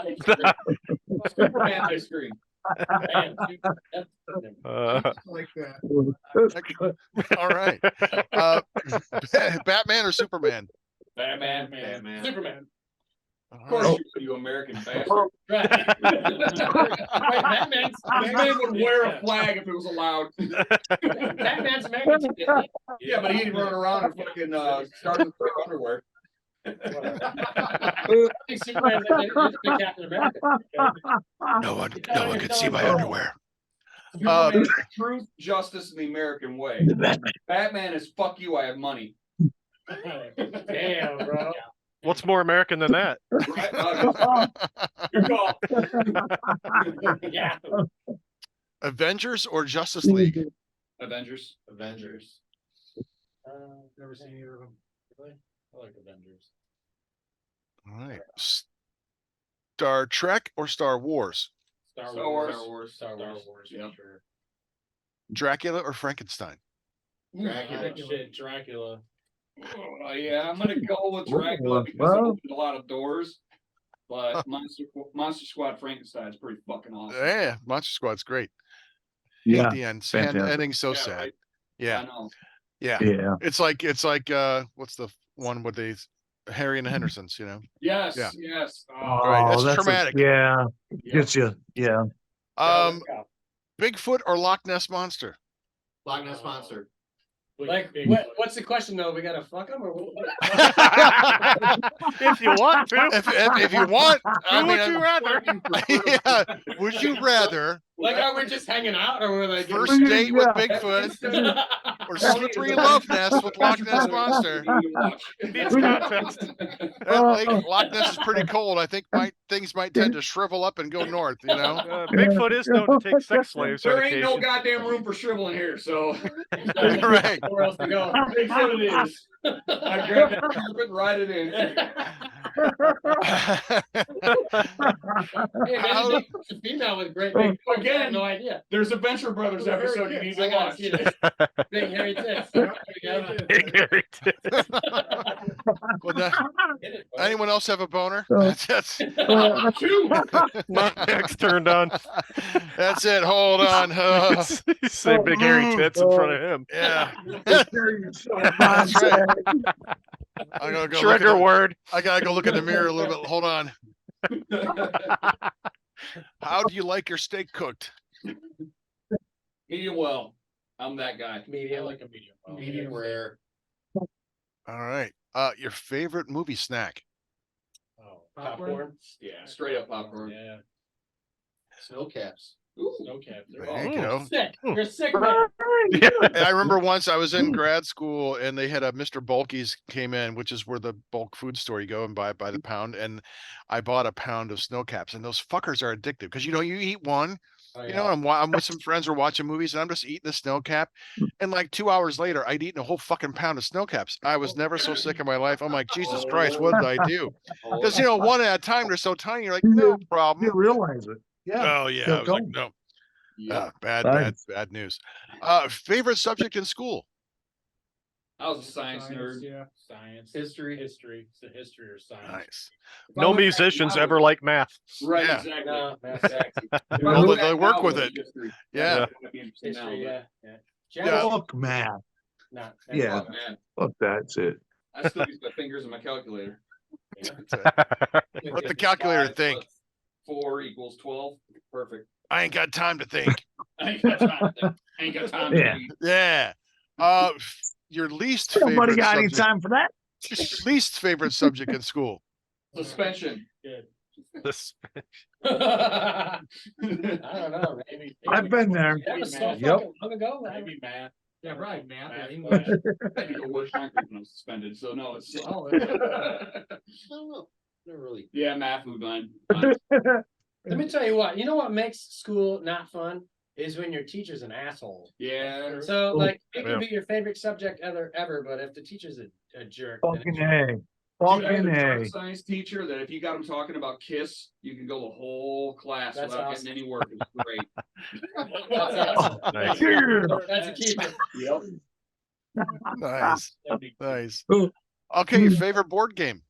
Superman ice cream. Like that. All right. Batman or Superman? Batman. Batman. Superman. All Of course right. you American bastard. Batman This man would wear a flag if it was allowed. Batman's American. Yeah, but he ain't running around in fucking Sergeant Pepper underwear. I think Superman's the Captain America. No one can see my underwear. Superman is truth, justice, and the American way. Batman is fuck you, I have money. Damn, bro. What's more American than that? Right? Good call. Yeah. Avengers or Justice League? Avengers. Avengers. Never seen either of them. Really? I like Avengers. All right. Star Trek or Star Wars? Star Star Wars. Wars. Star Wars. Yeah. For sure. Dracula or Frankenstein? Dracula. Shit, Dracula. Oh, yeah, I'm gonna go with Dracula because it opened a lot of doors. But Monster Squad Frankenstein is pretty fucking awesome. Yeah, Monster Squad's great. Yeah. The end. fantastic. Ending so Yeah, sad. right. Yeah. I know. Yeah. Yeah. It's like what's the one with the Harry and the Hendersons, you know? Yes, Yeah. yes. Right, that's traumatic. Yeah. Yep. Gets you. Yeah. Bigfoot or Loch Ness Monster? Loch Ness Monster. Like, what's the question though? We gotta fuck them or what? If you want to. If you want, I Who mean, would you rather? yeah. Would you rather Like, are we just hanging out or we're like first date with Yeah. Bigfoot or slippery love nest with Loch Ness Monster? Needs context. Loch Ness is pretty cold. I think things might tend to shrivel up and go north, you know? Bigfoot is known to take sex slaves on There ain't no occasion. goddamn room for shriveling here, so Right. Where else to go? Bigfoot it is. I grabbed that carpet and ride it in. Hey, How- maybe it's a female with great big tits. I Again. have no idea. There's a Venture Brothers episode you need I to gotta watch. see this. Big hairy tits. Big hairy tits. Well, anyone else have a boner? Oh. That's Two. Montag's turned on. that's it. Hold on. You say big hairy tits in front of him. Yeah. That's right. I'm gonna go look at Trigger the- word. I gotta go look in the mirror a little bit. Hold on. How do you like your steak cooked? Medium well. I'm that guy. I Medium. like a medium. Well. Medium rare. All right. Your favorite movie snack? Oh, Popcorn. Yeah, straight up popcorn. Yeah. Snow caps. Snow cap. There you go. Sick. You're sick, man. And I remember once I was in grad school and they had a Mr. Bulky's came in, which is where the bulk food store you go and buy it by the pound. And I bought a pound of snow caps, and those fuckers are addictive because you eat one, I'm with some friends, we're watching movies, and I'm just eating a snow cap. And like 2 hours later, I'd eaten a whole fucking pound of snow caps. I was never so sick in my life. I'm like, Jesus Christ, what did I do? Because one at a time, they're so tiny. You're like, no You problem. realize it. Yeah. Oh yeah, Kept I was like, going. no. Yeah. Bad news. Favorite subject in school? I was a science nerd. Yeah. Science. History. History. It's a history or science. Nice. No musicians ever like math. Right, Yeah. exactly. No, that's exactly. Well, they work with it. Yeah. History, yeah. Yeah. Fuck math. Not. Yeah. Oh, man. Fuck that's it. I still use my fingers in my calculator. Let the calculator think. 4 = 12. Perfect. I ain't got time to think. I ain't got time to ain't got time to Yeah. eat. Yeah. Your least Nobody favorite got any subject, time for that. least favorite subject in school. Suspension. This I don't know. Maybe. I've been there. That was so Maybe fucking math. long ago. Maybe math. Yeah, right, math. Math English. class. I think the worst time when I'm suspended, so no, it's Oh, I don't know. Not really. yeah, math would be mine. Let me tell you what. You know what makes school not fun is when your teacher's an asshole. Yeah. So like it Yeah. can be your favorite subject ever, but if the teacher's a jerk, then Fucking it's- A. Dude, I had Fucking a A. science teacher that if you got him talking about Kiss, you can go the whole class That's without awesome. getting any work. It was great. that's awesome. Nice. That's a keeper. Yep. Nice. That'd be- Nice. Ooh. Okay, your favorite board game?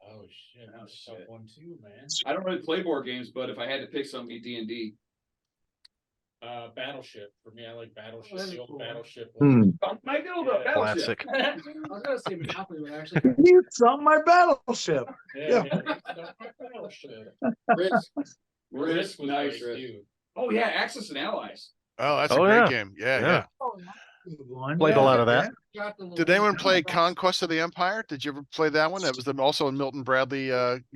Oh shit, that's a tough one too, man. I don't really play board games, but if I had to pick something, D&D. Battleship. For me, I like Battleship. that's The old cool. Battleship. Hmm. My dildo, Yeah. Battleship. classic. I was gonna say Monopoly, but actually. It's on my battleship. Yeah. Battleship. Risk. Risk, was nice. great, too. Oh yeah, Axis and Allies. Oh, that's a Oh, great yeah. game. Yeah, Yeah. yeah. Played a lot of that. Did anyone play Conquest of the Empire? Did you ever play that one? That was also a Milton Bradley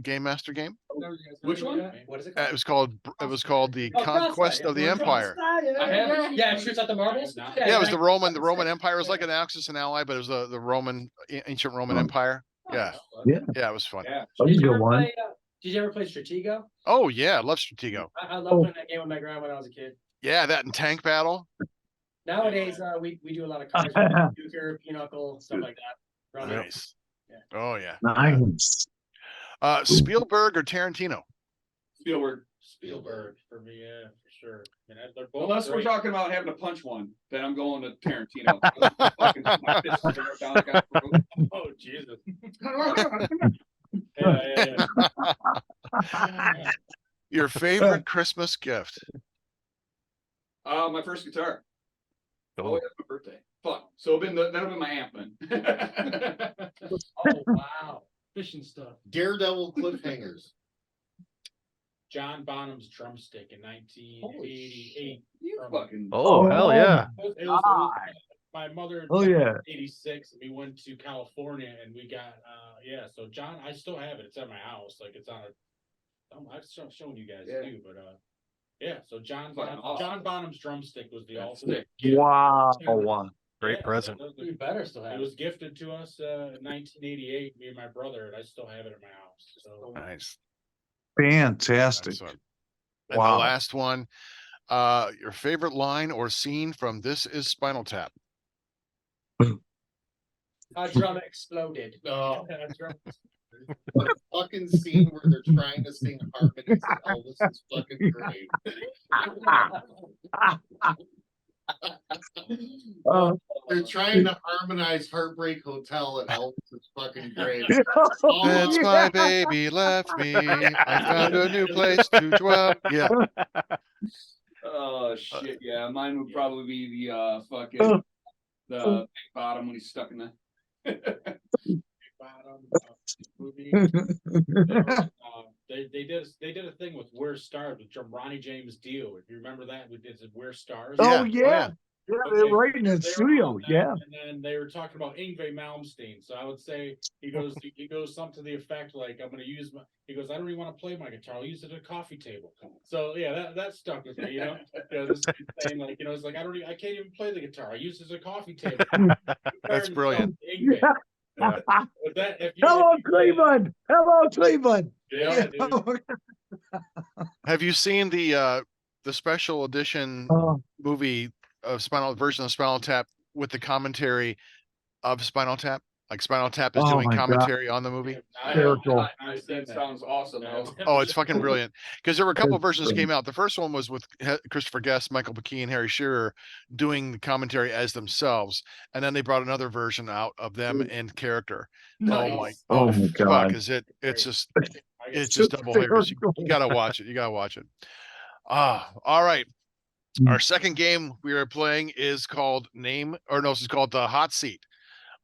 Game Master game. Which one? What is it It called? was called the Oh, Conquest Crossfire. of the Empire. I have Yeah, it shoots out the marbles. Yeah, it was the Roman Empire. It was like an Axis and Ally, but it was the Roman ancient Roman Oh. Empire. Yeah, Yeah. yeah, it was fun. Yeah. That was a Did you good ever one. play? Did you ever play Stratego? Oh yeah, I love Stratego. I love playing that game with my grandma when I was a kid. Yeah, that and Tank Battle. Nowadays, we do a lot of cards, Euchre, Pinochle, stuff like that. Round it up. Nice. Yeah. Oh yeah. Nice. Spielberg or Tarantino? Spielberg. Spielberg for me, yeah, for sure. And they're both Unless we're great. talking about having to punch one, then I'm going to Tarantino. Fucking my fist is down the guy's throat. Oh Jesus. Yeah. Your favorite Christmas gift? My first guitar. Oh, Oh, yeah, my birthday. So that'll been my amp then. Oh, wow. Fishing stuff. Daredevil cliffhangers. John Bonham's drumstick in 1988. You fucking. Oh, hell yeah. My mother. Oh, died in yeah. 86. We went to California and we got so John, I still have it. It's at my house. Like it's on a. I've shown you guys Yeah. too, but so John Fucking awesome. John Bonham's drumstick was the That's ultimate sick. gift. Wow. Great present. You better still have It it. was gifted to us in 1988, me and my brother, and I still have it at my house. So Nice. Fantastic. Excellent. And Wow. the last one, your favorite line or scene from This Is Spinal Tap. Our drum exploded. No. The fucking scene where they're trying to sing harmonies and Elvis is fucking great. They're trying to harmonize Heartbreak Hotel and Elvis is fucking great. Since my baby left me, I found a new place to dwell. Yeah. Oh shit, yeah. Mine would probably be the fucking the big bottom when he's stuck in the. Bottom movie. They did a thing with We're Stars with Ronnie James Dio. If you remember that, we did We're Stars. Oh, Yeah. yeah. Yeah, they're right in the They were studio. on that, Yeah. and then they were talking about Yngwie Malmsteen. So I would say he goes something to the effect like, "I'm going to use my." He goes, "I don't even want to play my guitar. I'll use it at a coffee table." So yeah, that stuck with me. This saying like, it's like I can't even play the guitar. I use it as a coffee table. That's brilliant. Yngwie. Yeah. But that, Hello, Cleveland. Hello, Cleveland. Yeah, dude. Have you seen the special edition Oh, movie of version of Spinal Tap with the commentary of Spinal Tap? Like Spinal Tap is Oh doing my God. commentary on the movie. Hysterical. That sounds awesome. Though. Oh, it's fucking brilliant. Because there were a couple of It's versions that came out. The first one was with Christopher Guest, Michael McKee, and Harry Shearer doing the commentary as themselves. And then they brought another version out of them in character. Nice. Oh my fuck, God. is it? It's just It's double hitters. You hysterical. gotta watch it. You gotta watch it. All right. Our second game we are playing is called this is called the Hot Seat.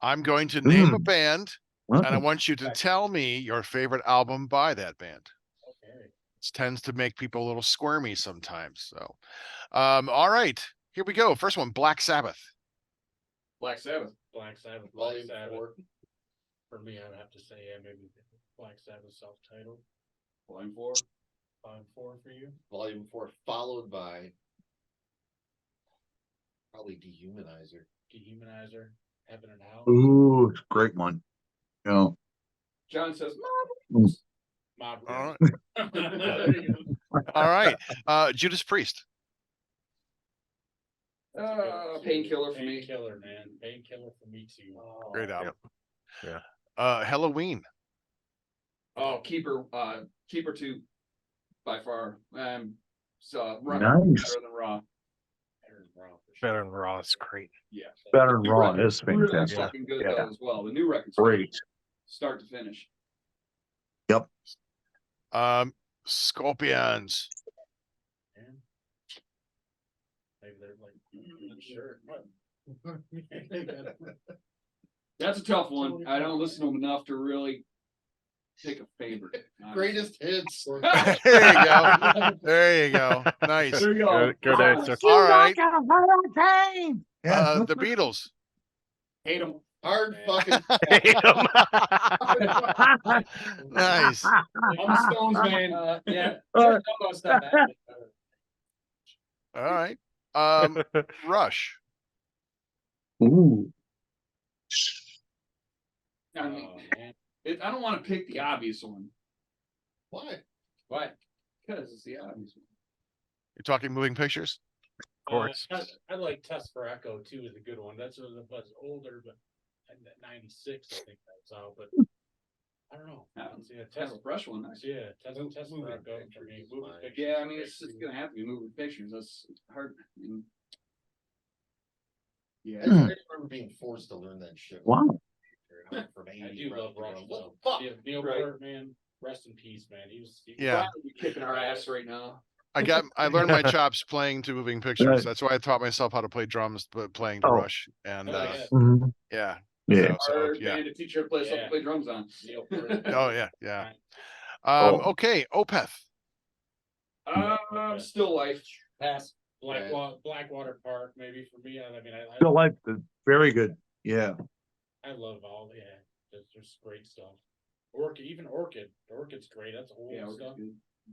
I'm going to name a band, and I want you to tell me your favorite album by that band. Okay. It tends to make people a little squirmy sometimes. So, all right, here we go. First one, Black Sabbath. Black Sabbath. Black Sabbath. Volume 4. For me, I would have to say maybe Black Sabbath self-titled. Volume 4. Volume 4 for you. Volume 4, followed by probably Dehumanizer. Dehumanizer. Heaven and Hell. Ooh, great one. Yeah. John says, Mob All Rules. right. All right. Judas Priest. Painkiller for me. Painkiller, man. Painkiller for me too. Great album. Yeah. Halloween. Oh, Keeper 2 by far. So Nice. better than Raw. Better than Raw is great. Yeah. Better than New Raw record's is really fantastic. fucking good Yeah. though as well. The new record's Great. start to finish. Yep. Scorpions. Man. Maybe they're like, not sure. That's a tough one. I don't listen to them enough to really pick a favorite. Greatest hits. There you go. There you go. Nice. There you go. Good answer. All right. Yeah. The Beatles. Hate them. Hard Man. fucking. Nice. I'm a Stones man. Yeah. Uh, Almost that bad. All right. Rush. Ooh. I mean, Oh, man. I don't want to pick the obvious one. Why? Why? Because it's the obvious one. You're talking moving pictures? Of course. I like Test for Echo too is a good one. That's was older, but 96 I think that's out. But I don't know. Yeah, Yeah, That's a fresh one. Actually. Yeah, Test for Moving Echo Pictures for me. is Moving fine. pictures. Yeah, I mean it's gonna have to be moving pictures. That's hard. I mean, I yeah. remember being forced to learn that shit. Wow. From I 80 do love Rush What though. the fuck? Neil Right. Peart, man, rest in peace, man. He was Yeah. Probably kicking our ass right now. I learned my chops playing to moving pictures. That's why I taught myself how to play drums, but playing to Oh. Rush. And Yeah. Mhm. yeah. Yeah. So Our yeah. band, a teacher to play something Yeah. to play drums on. Oh yeah, yeah. Oh. Okay, Opeth. Still life. Pass. Blackwater Park, maybe for me. I mean, Still like the very good. Yeah. I love all. Yeah, there's great stuff. Orchid, even Orchid. Orchid's great. That's old Yeah, stuff.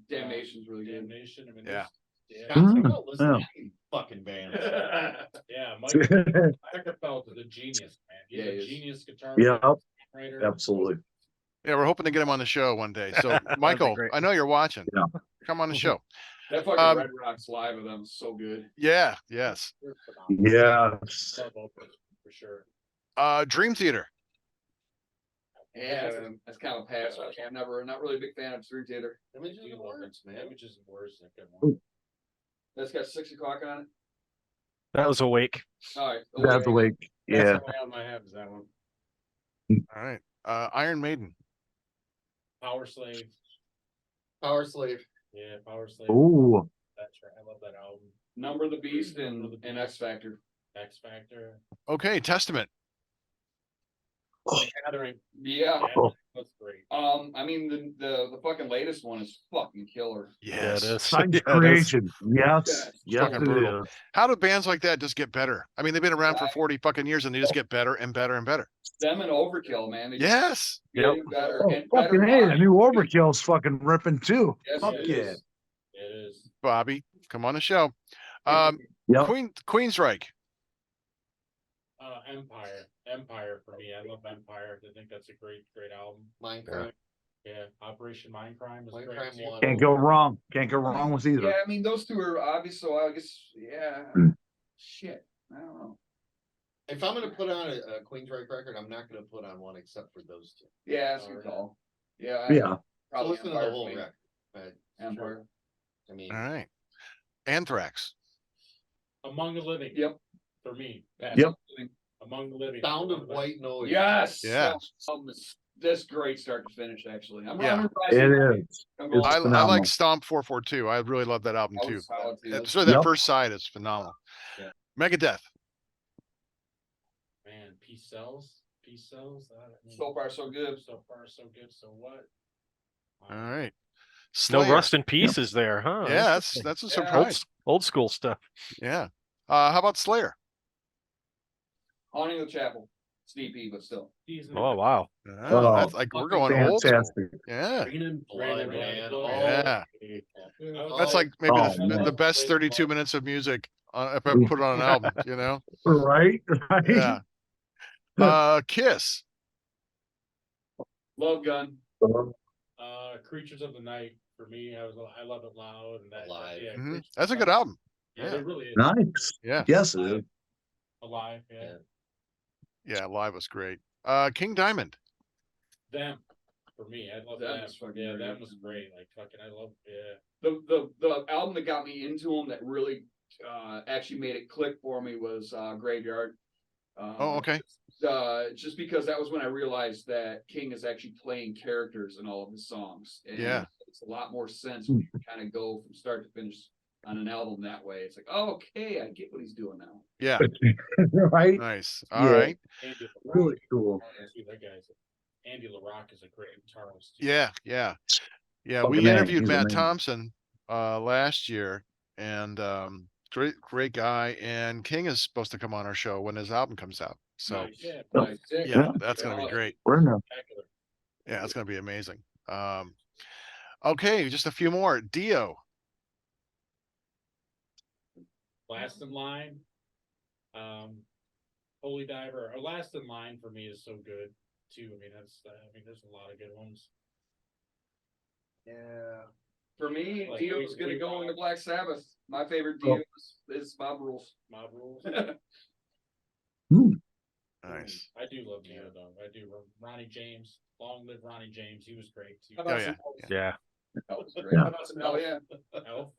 Damnation's really good. Damnation. I mean, Yeah. yeah, Scott's Mm, not listening yeah. to any fucking bands. yeah. Mike Felt is a genius, man. He's Yeah, he a is. genius guitar Yeah, writer. absolutely. Yeah, we're hoping to get him on the show one day. So Michael, great. I know you're watching. Yeah. Come on the show. That fucking Um, Red Rocks live of them is so good. Yeah, yes. They're phenomenal. Yes. Love Opeth, for sure. Dream Theater. Yeah, that's kind of a pass. I'm not really a big fan of Dream Theater. Images and words, man. Images and words is a good one. That's got 6 o'clock on it. That was Awake. All right. That's the way. That's Yeah. the way on my head is that one. All right. Iron Maiden. Power Slave. Power Slave. Yeah, Power Slave. Ooh. That's right. I love that album. Number of the Beast and X Factor. X Factor. Okay, Testament. Gathering. Yeah. Oh. That's great. I mean the fucking latest one is fucking killer. Yeah, it is. Science Yeah, it is. creation. Yes. Yes, fucking it brutal. is. How do bands like that just get better? I mean, they've been around for 40 fucking years and they just get better and better and better. Them and Overkill, man. They just Yes. get Yep. even better Oh, and better fucking hey, the live. new Overkill's fucking ripping too. Yes, Fuck it yeah. is. It is. Bobby, come on the show. Yep. Queensryche. Empire for me. I love Empire. I think that's a great album. Minecraft. Yeah, Operation Mindcrime is Mindcrime great too. one. Can't go wrong. Can't go wrong with either. Yeah, I mean those two are obvious, so I guess yeah. Mm. Shit. I don't know. If I'm gonna put on a Queensryche record, I'm not gonna put on one except for those two. Yeah, that's a good call. Yeah, Yeah. So probably listen to the Empire whole for me. record. But Empire. I mean, All right. Anthrax. Among the Living. Yep. For me. Yep. Among the Living. Sound of White Noise. Yes. Yeah. That's great start to finish actually. Yeah. It is. I'm It's I phenomenal. like Stomp 442. I really love that album too. So that Yep. first side is phenomenal. Yeah. Megadeth. Man, Peace Sells. So far so good. So far so good. So what? All right. No Slayer. Rust in Pieces there, huh? Yeah, Interesting. that's a Yeah. surprise. Old school stuff. Yeah. How about Slayer? Haunting the Chapel. It's DP, but still. Oh wow. Oh, that's like we're going old school. Fantastic. Yeah. Blood, man. Yeah. Oh, That's like maybe Oh, the man. best 32 minutes of music if I put it on an album, you know? Right? Right. Yeah. Kiss. Love Gun. Creatures of the Night for me. I love it loud and that. Alive. Yeah, Mhm. Creatures That's a of good the Night. album. Yeah, Yeah. it really is. Nice. Yeah. Yes, it is. Alive. Yeah. Yeah. Live was great. King Diamond. Them for me. I love Them them. was fucking Yeah, great. that was great. Like fucking, I love. Yeah. The album that got me into them that really actually made it click for me was Graveyard. Oh, okay. Just because that was when I realized that King is actually playing characters in all of his songs. And Yeah. it's a lot more sense when you kind of go from start to finish on an album that way. It's like, oh, okay, I get what he's doing now. Yeah. Right? Nice. Yeah. All right. Andy LaRock. Really cool. Dude, that guy's. Andy LaRock is a great guitarist. too. Yeah. Yeah. Yeah. Fucking We A, interviewed he's Matt amazing. Thompson last year and great guy. And King is supposed to come on our show when his album comes out. So Nice. Yeah. Oh, Nice. sick. yeah, that's gonna be great. We're now. Spectacular. Yeah, it's gonna be amazing. Okay, just a few more. Dio. Last in Line. Holy Diver. Or Last in Line for me is so good too. I mean, there's a lot of good ones. Yeah. For me, Like, Dio we- is gonna we go rock. into Black Sabbath. My favorite Oh. Dio is Mob Rules. Mob Rules. Nice. I do love Dio though. I do. Ronnie James. Long live Ronnie James. He was great too. How Oh about yeah. some Yeah. That was great. Yeah. How about some Oh, Elf? yeah. Elf.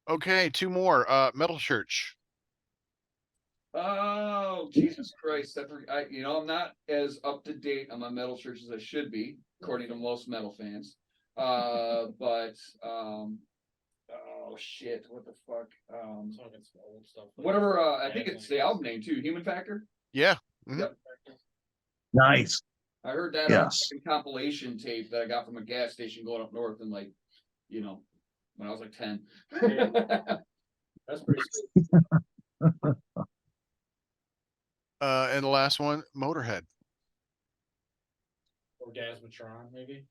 Okay, two more. Metal Church. Oh, Jesus Christ. I'm not as up to date on my metal church as I should be, according to most metal fans. But oh oh shit, what the fuck? I'm talking some old stuff. like Whatever, I think it's the Dazzling. album name too, Human Factor. Yeah. Mhm. Yep. Nice. I heard that on Yes. a compilation tape that I got from a gas station going up north in like, you know, when I was like 10. That's pretty sweet. And the last one, Motorhead. Orgasmatron, maybe.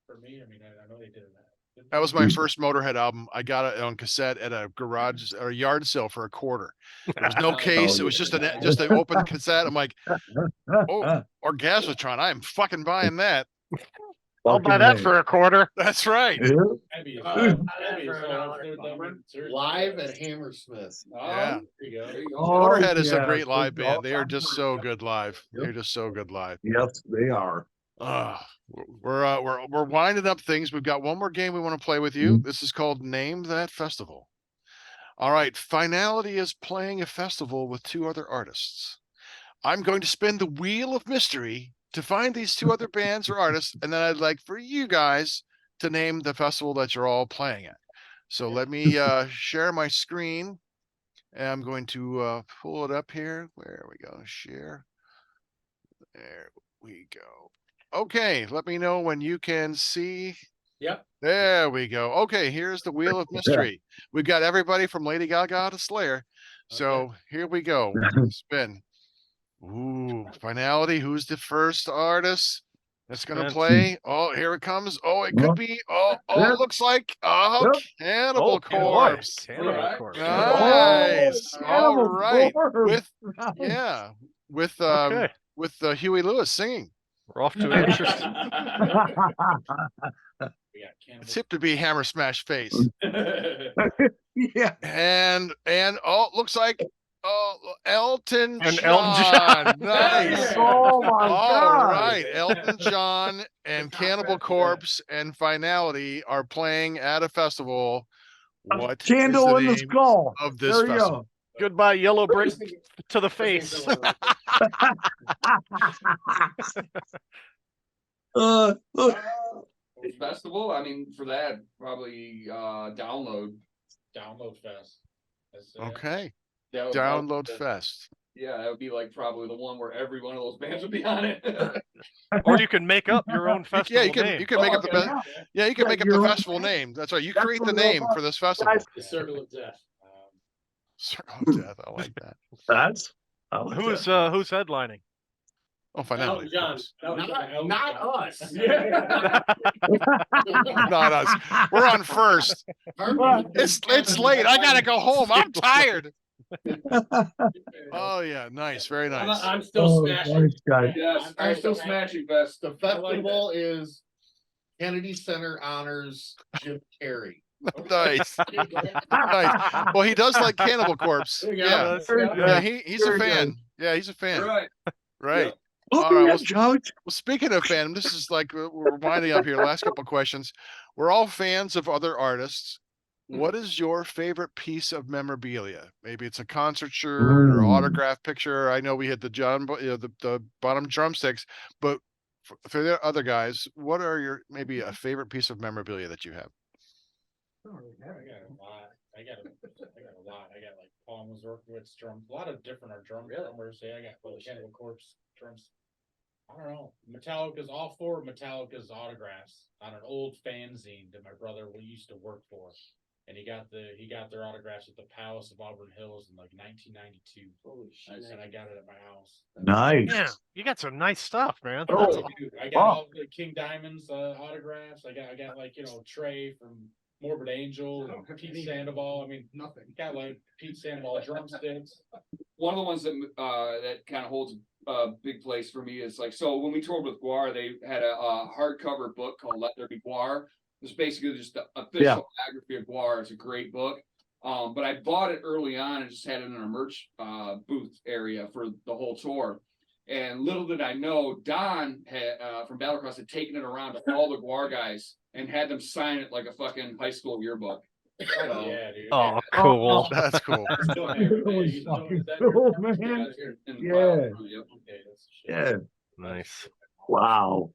For me, I mean, I know they did that. That was my first Motorhead album. I got it on cassette at a garage or a yard sale for $0.25. There was no case. It was just an open cassette. I'm like, oh, Orgasmatron. I am fucking buying that. I'll buy that for $0.25. That's right. Yeah. Maybe Live at Hammersmith. Yeah. There you go. There you go. Oh, Motorhead is a yeah. great live band. They are I've just heard so that. good live. Yep. They're just so good live. Yes, they are. We're winding up things. We've got one more game we want to play with you. This is called Name That Festival. All right, Finality is playing a festival with 2 other artists. I'm going to spin the wheel of mystery to find these 2 other bands or artists, and then I'd like for you guys to name the festival that you're all playing at. So let me share my screen, and I'm going to pull it up here. Where we go? Share. There we go. Okay, let me know when you can see. Yep. There we go. Okay, here's the wheel of mystery. We've got everybody from Lady Gaga to Slayer. So here we go. Spin. Ooh, Finality. Who's the first artist that's gonna Spin. play? Oh, here it comes. Oh, it could be. Oh, Yep. it looks like Yep. Cannibal Cannibal Corpse. Corpse. Nice. All Cannibal right. Corpse. With Huey Lewis singing. We're off to an interesting. We got Cannibal. It's hip to be Hammer Smash Face. Yeah. And oh, looks like Elton And John. Elton John. Nice. Oh my All God. right, Elton John and Cannibal Corpse and Finality are playing at a festival. What is Candle the in the name skull. of this There you festival? Goodbye, yellow brick to the face. Look. Festival, I mean, for that, probably Download. Download Fest. That's it. Okay, That would Download probably- Fest. Yeah, that would be like probably the one where every one of those bands would be on it. Or you can make up your own festival Yeah, name. you can make up the best. Yeah, you can Yeah, make up the you're right. festival name. That's right. You That's create what the we're all name about. for this festival. Guys. The Circle of Death. Circle of Death. I like that. I like Who's that. who's headlining? Oh, Finality. Elton John. of course. Not us. Not us. We're on first. It's late. I gotta go home. I'm tired. Oh yeah, nice, very nice. I'm still Oh, smashing. nice guy. Yes, I'm still smashing fest. The festival is Kennedy Center honors Jim Carrey. Nice, nice. Well, he does like Cannibal Corpse. There you go. Yeah, That's- yeah. He's a Very fan. good. Yeah, he's a fan. Right. Right. Look All right, at well, that, Coach. Well, speaking of fandom, this is like we're winding up here. Last couple of questions. We're all fans of other artists. What is your favorite piece of memorabilia? Maybe it's a concert shirt or autograph picture. I know we had the the bottom drumsticks, but for the other guys, what are your maybe a favorite piece of memorabilia that you have? I got a lot. I got a lot. I got like Paul Mazurkowitz drums. A lot of different drummers. Yeah, I got Cannibal Corpse drums. I don't know. Metallica's all 4 of Metallica's autographs on an old fanzine that my brother used to work for. And he got their autographs at the Palace of Auburn Hills in like 1992. Holy shit. And I got it at my house. Nice. Yeah, you got some nice stuff, man. Oh. That's Dude, I got Wow. all the King Diamond's autographs. I got like Trey from Morbid Angel and Pete Sandoval. I mean, Nothing. got like Pete Sandoval drumsticks. One of the ones that kind of holds a big place for me is like, so when we toured with Guar, they had a hardcover book called Let There Be Guar. It's basically just the official biography of Guar. It's a great book. But I bought it early on and just had it in a merch booth area for the whole tour. And little did I know, Don had, from Battlecross had taken it around to all the Guar guys and had them sign it like a fucking high school yearbook. So, Yeah, dude. Oh, cool. That's cool. Still have it. Really You know, fucking that- cool, that- man. in the Yeah. file. Yep. Okay, that's shit. Yeah. Nice. Wow.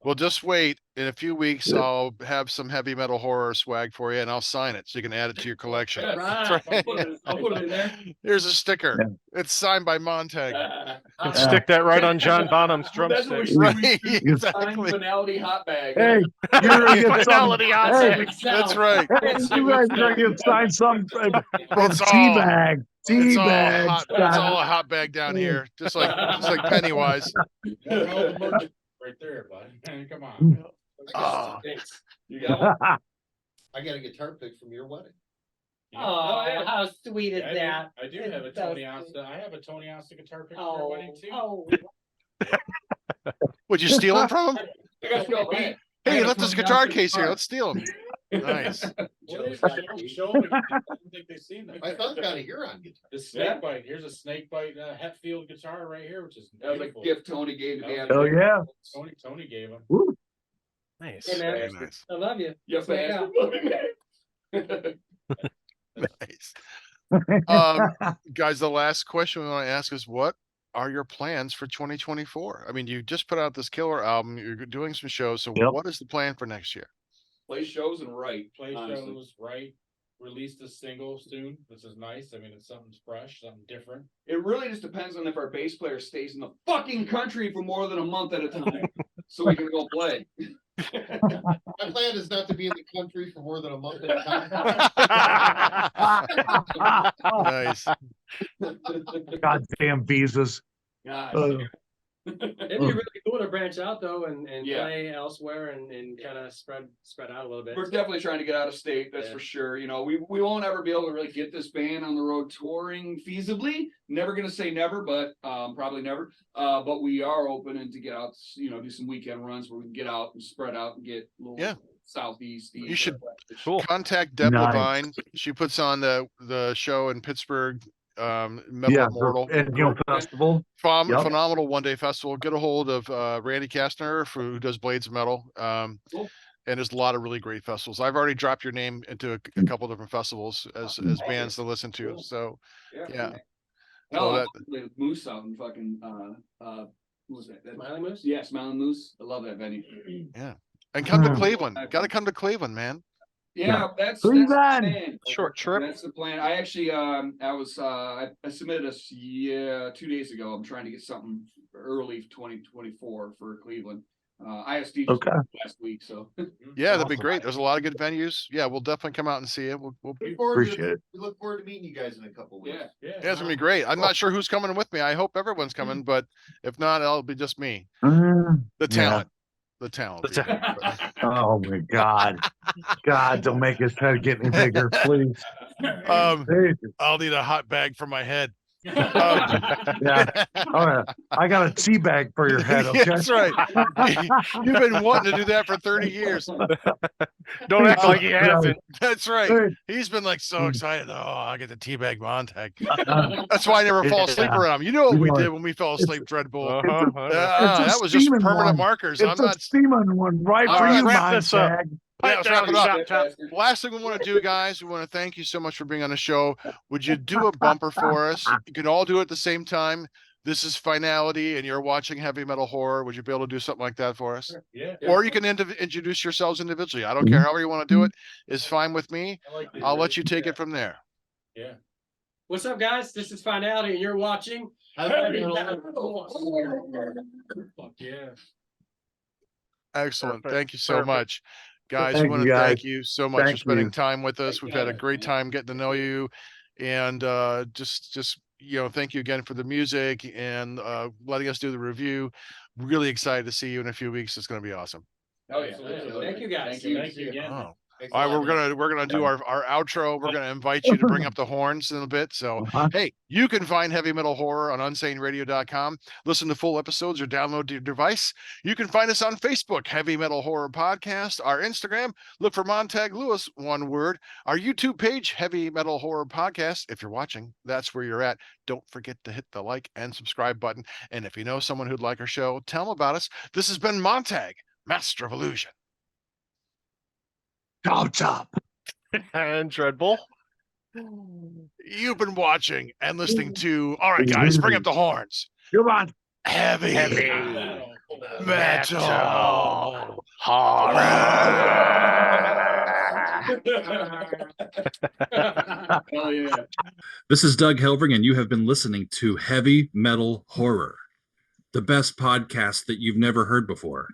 Well, just wait. In a few weeks, I'll have some heavy metal horror swag for you, and I'll sign it so you can add it to your collection. Yes. Right. That's I'll put it in there. Here's a sticker. Yeah. It's signed by Montag. And stick that right on John Bonham's Well, that's what we drumstick. should do. Right, We should sign exactly. Finality hot bag. Hey, you're gonna get some. Finality hot Hey, bag. That's right. hey, you guys are gonna get signed some It's tea all- bag. It's Tea all bags. hot. It's all a hot bag down here, just like Pennywise. That's all the merch right there, bud. Come on. Ah. You got one? I got a guitar pick from your wedding. Oh, Oh, how sweet is I that? do have a It's so Tony sweet. Asta. I have a Tony Asta guitar pick for your Oh, wedding too. oh, Would you steal him from him? I got you all right. Hey, he left his guitar case here. Let's steal him. Nice. Well, show them. I don't think they've seen that. My son's got a Huron guitar. The snake bite. Here's a snake bite Hetfield guitar right here, which is That was a beautiful. gift Tony gave me. Oh yeah. Tony gave him. Woo. Nice. Hey, man. Very nice. I love you. Yes, Yeah. man. Nice. Guys, the last question we want to ask is, what are your plans for 2024? I mean, you just put out this killer album. You're doing some shows. So Yep. what is the plan for next year? Play shows and write. Play honestly. shows, right? Release the single soon. This is nice. I mean, it's something fresh, something different. It really just depends on if our bass player stays in the fucking country for more than a month at a time, so we can go play. My plan is not to be in the country for more than a month at a time. Nice. Goddamn visas. Gosh. It'd be really cool to branch out though and Yeah. play elsewhere and kind of spread out a little bit. We're definitely trying to get out of state, that's Yeah. for sure. You know, we won't ever be able to really get this band on the road touring feasibly. Never gonna say never, but probably never. But we are open to get out, do some weekend runs where we can get out and spread out and get a little Yeah. southeast. You should- west. Cool. Contact Deb Nice. Levine. She puts on the show in Pittsburgh, Metal Yeah, Immortal. and festival. Yep. Phenomenal one-day festival. Get a hold of Randy Kastner, who does Blades of Metal. Cool. And there's a lot of really great festivals. I've already dropped your name into a couple different festivals as bands to listen to. Cool. So yeah. No, that- the Moose out in fucking who was that? Smiling Moose? Yeah, Smiling Moose. I love that venue. And come to Mm. Cleveland. Got to come to Cleveland, man. Yeah, that's the Cleveland. plan. Short trip. That's the plan. I actually, I submitted a 2 days ago. I'm trying to get something early 2024 for Cleveland. ISD just Okay. last week, so. Yeah, that'd be Awesome. great. There's a lot of good venues. Yeah, we'll definitely come out and see it. We'll Appreciate it. We look forward to meeting you guys in a couple weeks. Yeah. yeah, it's gonna be great. I'm not sure who's coming with me. I hope everyone's coming, but if not, it'll be just me. Mm, The Yeah. talent. The talent. The Oh my God. God, don't make his head get any bigger, please. Um, Hey, I'll need a hot bag for my head. yeah. Oh, yeah. I got a tea bag for your head, okay? That's right. You've been wanting to do that for 30 years. Don't act like you Right. haven't. That's right. Hey, He's been like so Mm. excited. Oh, I get the teabag Montag. uh, That's why I never fall asleep Yeah. around him. You know what we You know, did when we fell asleep, Dreadbull. Uh-huh. Ah, a that was just steaming permanent one. markers. It's I'm a not. steaming one right All for right, you, wrap this up. Montag. Yeah, let's wrap it up. Chop. Last thing we want to do, guys, we want to thank you so much for being on the show. Would you do a bumper for us? You can all do it at the same time. This is Finality, and you're watching Heavy Metal Horror. Would you be able to do something like that for us? Yeah. Or you can introduce yourselves individually. I don't care. However you want to do it is fine with me. I like the I'll let you take it from there. Yeah. What's up, guys? This is Finality, and you're watching. Fuck yeah. Excellent. Perfect. Thank you so Perfect. much. Guys, we Thank want you, to thank guys. you so much for Thank spending you. time with us. Thank We've you, had a guys. great time getting to know you. And just thank you again for the music and letting us do the review. Really excited to see you in a few weeks. It's going to be awesome. Oh, yeah. Absolutely. Thank you, guys. Thank you. Thank you again. Oh. Thanks a All right, lot, we're gonna do our outro. We're gonna invite you to bring up the horns in a bit. So Uh-huh. hey, you can find Heavy Metal Horror on unsaneradio.com. Listen to full episodes or download to your device. You can find us on Facebook, Heavy Metal Horror Podcast. Our Instagram, look for Montag Lewis, one word. Our YouTube page, Heavy Metal Horror Podcast. If you're watching, that's where you're at. Don't forget to hit the like and subscribe button. And if you know someone who'd like our show, tell them about us. This has been Montag, Master of Illusion. Go top. And Dreadbull. You've been watching and listening to. All right, guys, bring up the horns. Come on. Heavy. Heavy. Wow. Metal Oh yeah. This is Doug Helving, and you have been listening to Heavy Metal Horror, the best podcast that you've never heard before.